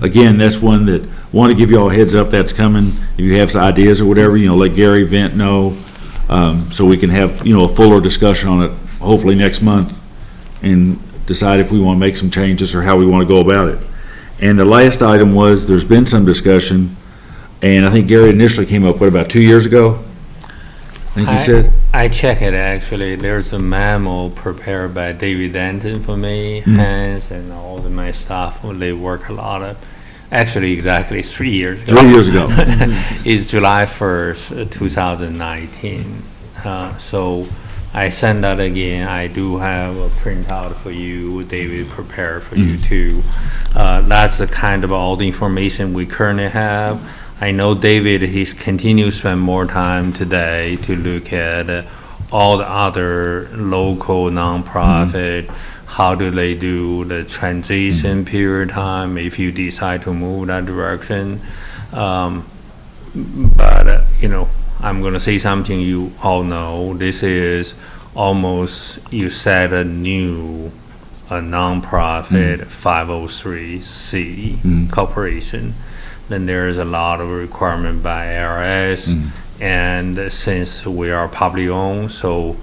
Again, that's one that want to give you all a heads up that's coming. If you have some ideas or whatever, let Gary Vint know, so we can have, a fuller discussion on it hopefully next month and decide if we want to make some changes or how we want to go about it. And the last item was, there's been some discussion, And I think Gary initially came up, what, about 2 years ago? I think you said? I check it actually. There's a memo prepared by David Denton for me, Hans, and all of my staff. They work a lot of, actually exactly 3 years ago. 3 years ago. It's July 1st, 2019. So I send that again. I do have a printout for you, David prepared for you too. That's the kind of all the information we currently have. I know David, he's continued to spend more time today to look at all the other local nonprofit, how do they do the transition period time if you decide to move that direction. But you know, I'm going to say something you all know. This is almost, you set a new nonprofit 503c corporation. Then there's a lot of requirement by IRS, and since we are public owned, so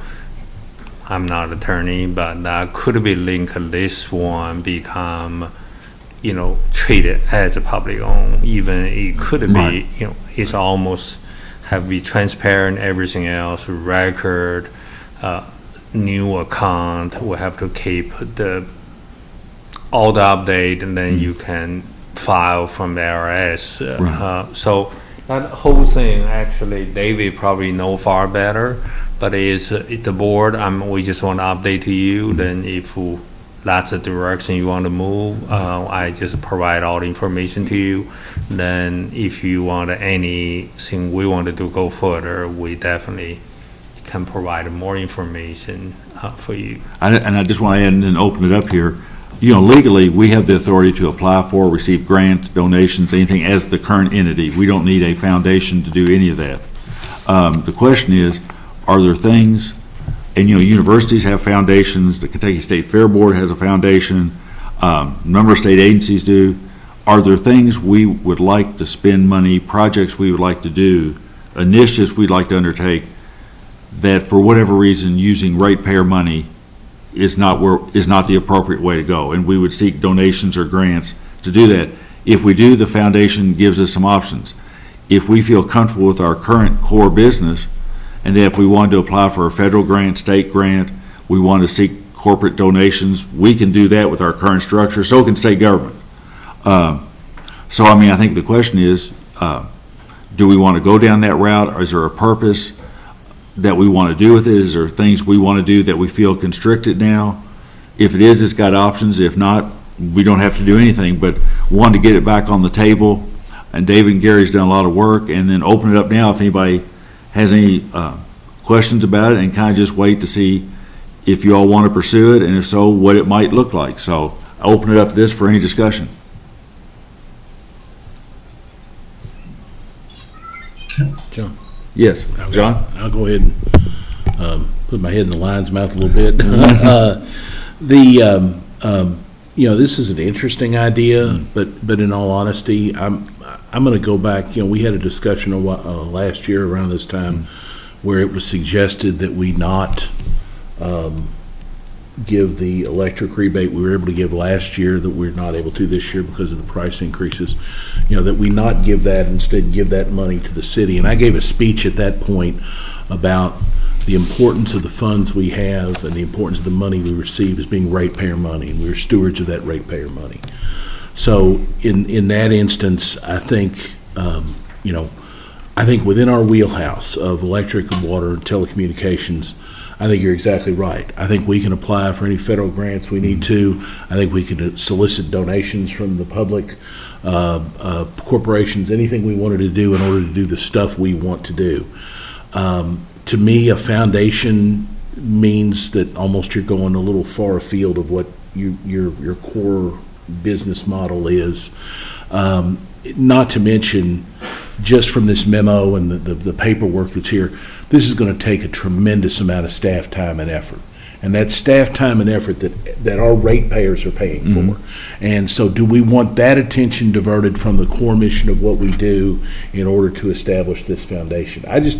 I'm not attorney, but that could be linked, this one become, you know, treated as a public owned, even it could be, you know, it's almost have to be transparent, everything else, record, new account, we have to keep all the update, and then you can file from the IRS. So that whole thing, actually, David probably know far better, but is the board, we just want to update to you, then if that's the direction you want to move, I just provide all the information to you. Then if you want anything we want to do go further, we definitely can provide more information for you. And I just want to add and open it up here. You know, legally, we have the authority to apply for, receive grants, donations, anything as the current entity. We don't need a foundation to do any of that. The question is, are there things, and you know, universities have foundations, the Kentucky State Fair Board has a foundation, a number of state agencies do. Are there things we would like to spend money, projects we would like to do, initiatives we'd like to undertake, that for whatever reason, using ratepayer money is not the appropriate way to go, and we would seek donations or grants to do that? If we do, the foundation gives us some options. If we feel comfortable with our current core business, and then if we want to apply for a federal grant, state grant, we want to seek corporate donations, we can do that with our current structure, so can state government. So I mean, I think the question is, do we want to go down that route, or is there a purpose that we want to do with it? Is there things we want to do that we feel constricted now? If it is, it's got options. If not, we don't have to do anything, but want to get it back on the table. And David and Gary's done a lot of work, and then open it up now if anybody has any questions about it, and kind of just wait to see if you all want to pursue it, and if so, what it might look like. So I open it up to this for any discussion. John? Yes, John? I'll go ahead and put my head in the lion's mouth a little bit. You know, this is an interesting idea, but in all honesty, I'm going to go back. You know, we had a discussion last year around this time where it was suggested that we not give the electric rebate we were able to give last year that we're not able to this year because of the price increases. You know, that we not give that, instead give that money to the city. And I gave a speech at that point about the importance of the funds we have and the importance of the money we receive as being ratepayer money, and we're stewards of that ratepayer money. So in that instance, I think, you know, I think within our wheelhouse of electric and water and telecommunications, I think you're exactly right. I think we can apply for any federal grants we need to. I think we can solicit donations from the public, corporations, anything we wanted to do in order to do the stuff we want to do. To me, a foundation means that almost you're going a little far afield of what your core business model is. Not to mention, just from this memo and the paperwork that's here, this is going to take a tremendous amount of staff time and effort. And that's staff time and effort that our ratepayers are paying for. And so do we want that attention diverted from the core mission of what we do in order to establish this foundation? I just,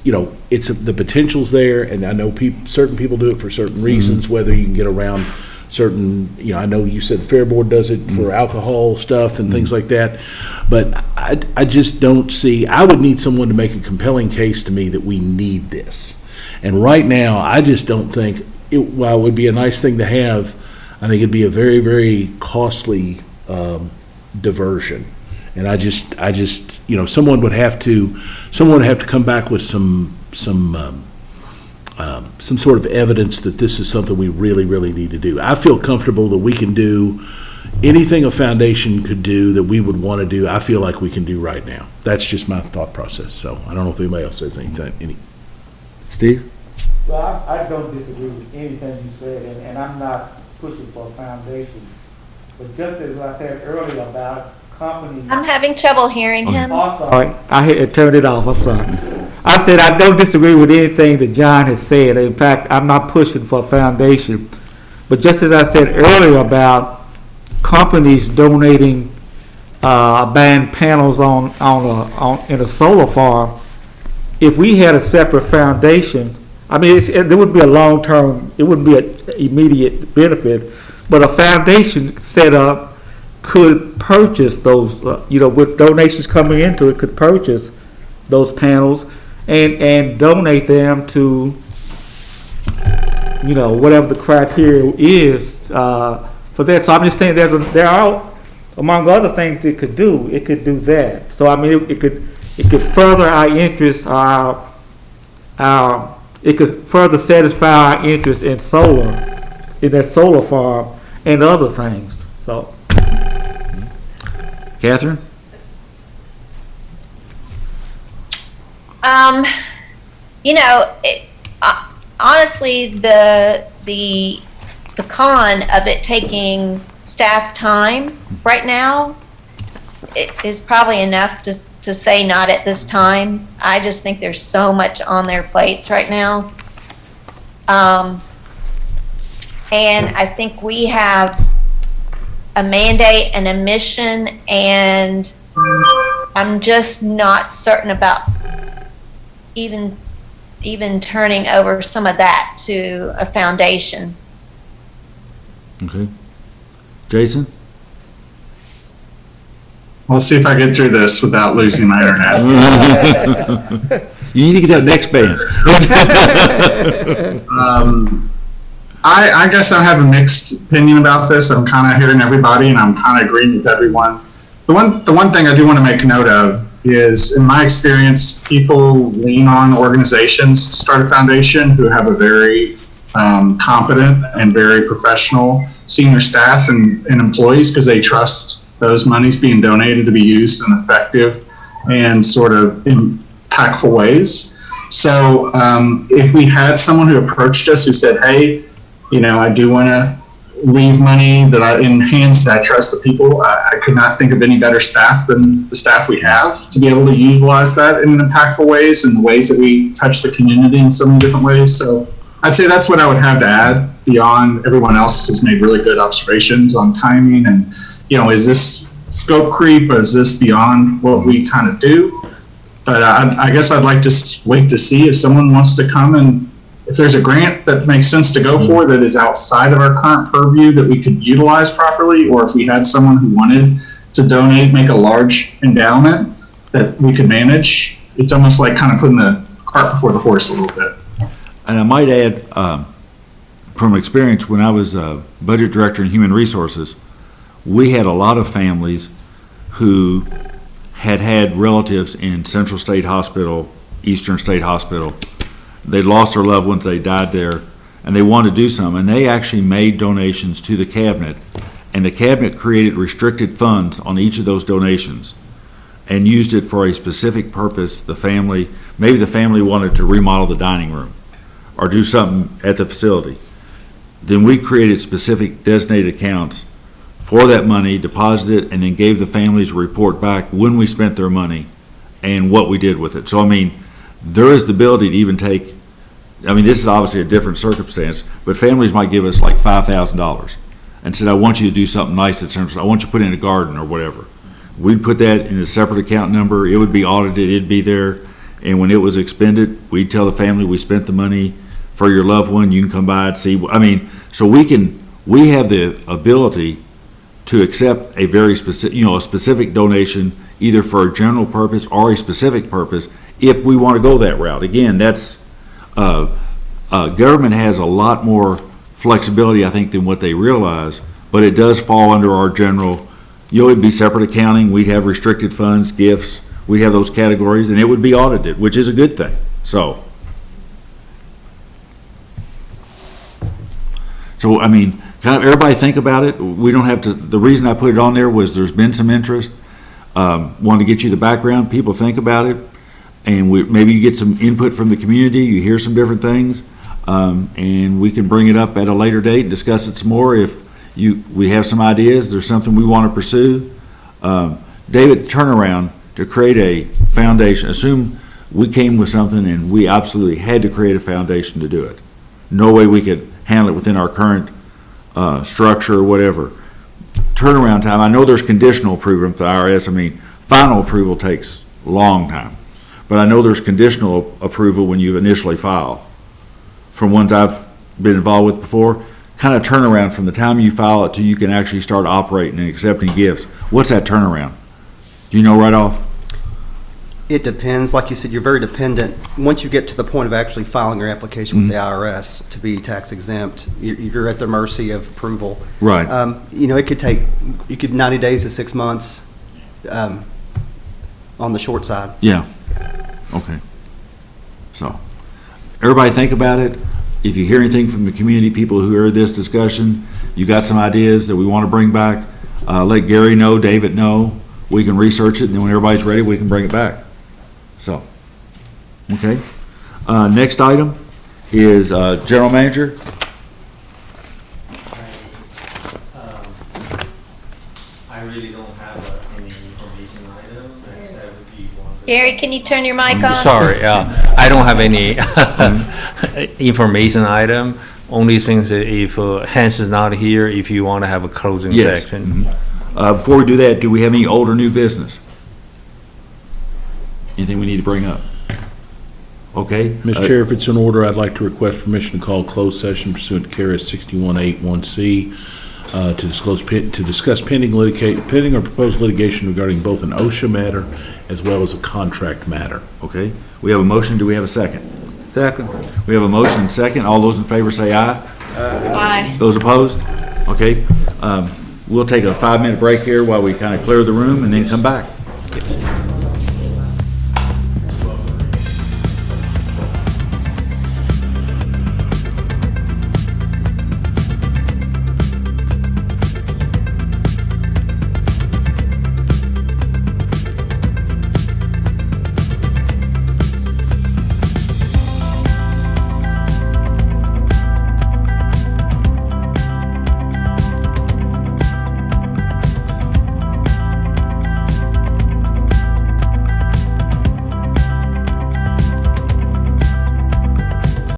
you know, the potential's there, and I know certain people do it for certain reasons, whether you can get around certain, you know, I know you said the Fair Board does it for alcohol stuff and things like that, but I just don't see, I would need someone to make a compelling case to me that we need this. And right now, I just don't think, while it would be a nice thing to have, I think it'd be a very, very costly diversion. And I just, someone would have to come back with some sort of evidence that this is something we really, really need to do. I feel comfortable that we can do anything a foundation could do that we would want to do. I feel like we can do right now. That's just my thought process. So I don't know if anybody else says anything. Steve? Well, I don't disagree with anything you said, and I'm not pushing for a foundation. But just as I said earlier about companies. I'm having trouble hearing him. All right, I had turned it off, I'm sorry. I said I don't disagree with anything that John has said. In fact, I'm not pushing for a foundation. But just as I said earlier about companies donating, buying panels in a solar farm, if we had a separate foundation, I mean, there would be a long-term, it wouldn't be an immediate benefit, but a foundation set up could purchase those, with donations coming into it, could purchase those panels and donate them to, whatever the criteria is for that. So I'm just saying there are, among other things it could do that. So I mean, it could further our interest, it could further satisfy our interest in that solar farm and other things. So, Catherine? Honestly, the con of it taking staff time right now is probably enough to say not at this time. I just think there's so much on their plates right now. And I think we have a mandate and a mission, and I'm just not certain about even turning over some of that to a foundation. Okay. Jason? We'll see if I get through this without losing my internet. You need to get that next band. I guess I have a mixed opinion about this. I'm kind of hearing everybody, and I'm kind of agreeing with everyone. The one thing I do want to make note of is, in my experience, people lean on organizations to start a foundation who have a very competent and very professional senior staff and employees, because they trust those monies being donated to be used in effective and sort of impactful ways. So if we had someone who approached us who said, hey, I do want to leave money in hands that I trust the people, I could not think of any better staff than the staff we have to be able to utilize that in impactful ways and the ways that we touch the community in so many different ways. So I'd say that's what I would have to add beyond everyone else who's made really good observations on timing and, is this scope creep or is this beyond what we kind of do? But I guess I'd like to wait to see if someone wants to come and if there's a grant that makes sense to go for that is outside of our current purview that we could utilize properly, or if we had someone who wanted to donate, make a large endowment that we could manage, it's almost like kind of putting the cart before the horse a little bit. And I might add, from experience, when I was budget director in human resources, we had a lot of families who had relatives in Central State Hospital, Eastern State Hospital. They lost their loved ones, they died there, and they wanted to do something. And they actually made donations to the cabinet, and the cabinet created restricted funds on each of those donations and used it for a specific purpose. Maybe the family wanted to remodel the dining room or do something at the facility. Then we created specific designated accounts for that money, deposited it, and then gave the families a report back when we spent their money and what we did with it. So, I mean, there is the ability to even take, this is obviously a different circumstance, but families might give us like $5,000 and said, I want you to do something nice at Central. I want you to put in a garden or whatever. We'd put that in a separate account number. It would be audited. It'd be there. And when it was expended, we'd tell the family, we spent the money for your loved one. You can come by and see. So we have the ability to accept a very specific, a specific donation, either for a general purpose or a specific purpose, if we want to go that route. Again, that's, government has a lot more flexibility, I think, than what they realize, but it does fall under our general, it'd be separate accounting, we'd have restricted funds, gifts, we'd have those categories, and it would be audited, which is a good thing, so. So, I mean, kind of everybody think about it. We don't have to, the reason I put it on there was there's been some interest. Wanted to get you the background, people think about it, and maybe you get some input from the community, you hear some different things, and we can bring it up at a later date and discuss it some more if we have some ideas, there's something we want to pursue. David, turnaround to create a foundation, assume we came with something and we absolutely had to create a foundation to do it. No way we could handle it within our current structure or whatever. Turnaround time, I know there's conditional approval from the IRS. I mean, final approval takes a long time. But I know there's conditional approval when you initially file. From ones I've been involved with before, kind of turnaround from the time you file it to you can actually start operating and accepting gifts. What's that turnaround? Do you know right off? It depends. Like you said, you're very dependent. Once you get to the point of actually filing your application with the IRS to be tax exempt, you're at the mercy of approval. Right. It could take, 90 days to 6 months on the short side. Yeah. Okay. So, everybody think about it. If you hear anything from the community, people who heard this discussion, you got some ideas that we want to bring back, let Gary know, David know. We can research it, and then when everybody's ready, we can bring it back. So, okay. Next item is General Manager. I really don't have any information item. Gary, can you turn your mic on? Sorry, I don't have any information item. Only things that if Hans is not here, if you want to have a closing section. Mm-hmm. Before we do that, do we have any old or new business? Anything we need to bring up? Okay. Mr. Chair, if it's in order, I'd like to request permission to call closed session pursuant to KRS 6181C to discuss pending or proposed litigation regarding both an OSHA matter as well as a contract matter. Okay. We have a motion. Do we have a second? Second. We have a motion and second. All those in favor say aye. Aye. Those opposed? Okay. We'll take a 5-minute break here while we kind of clear the room and then come back.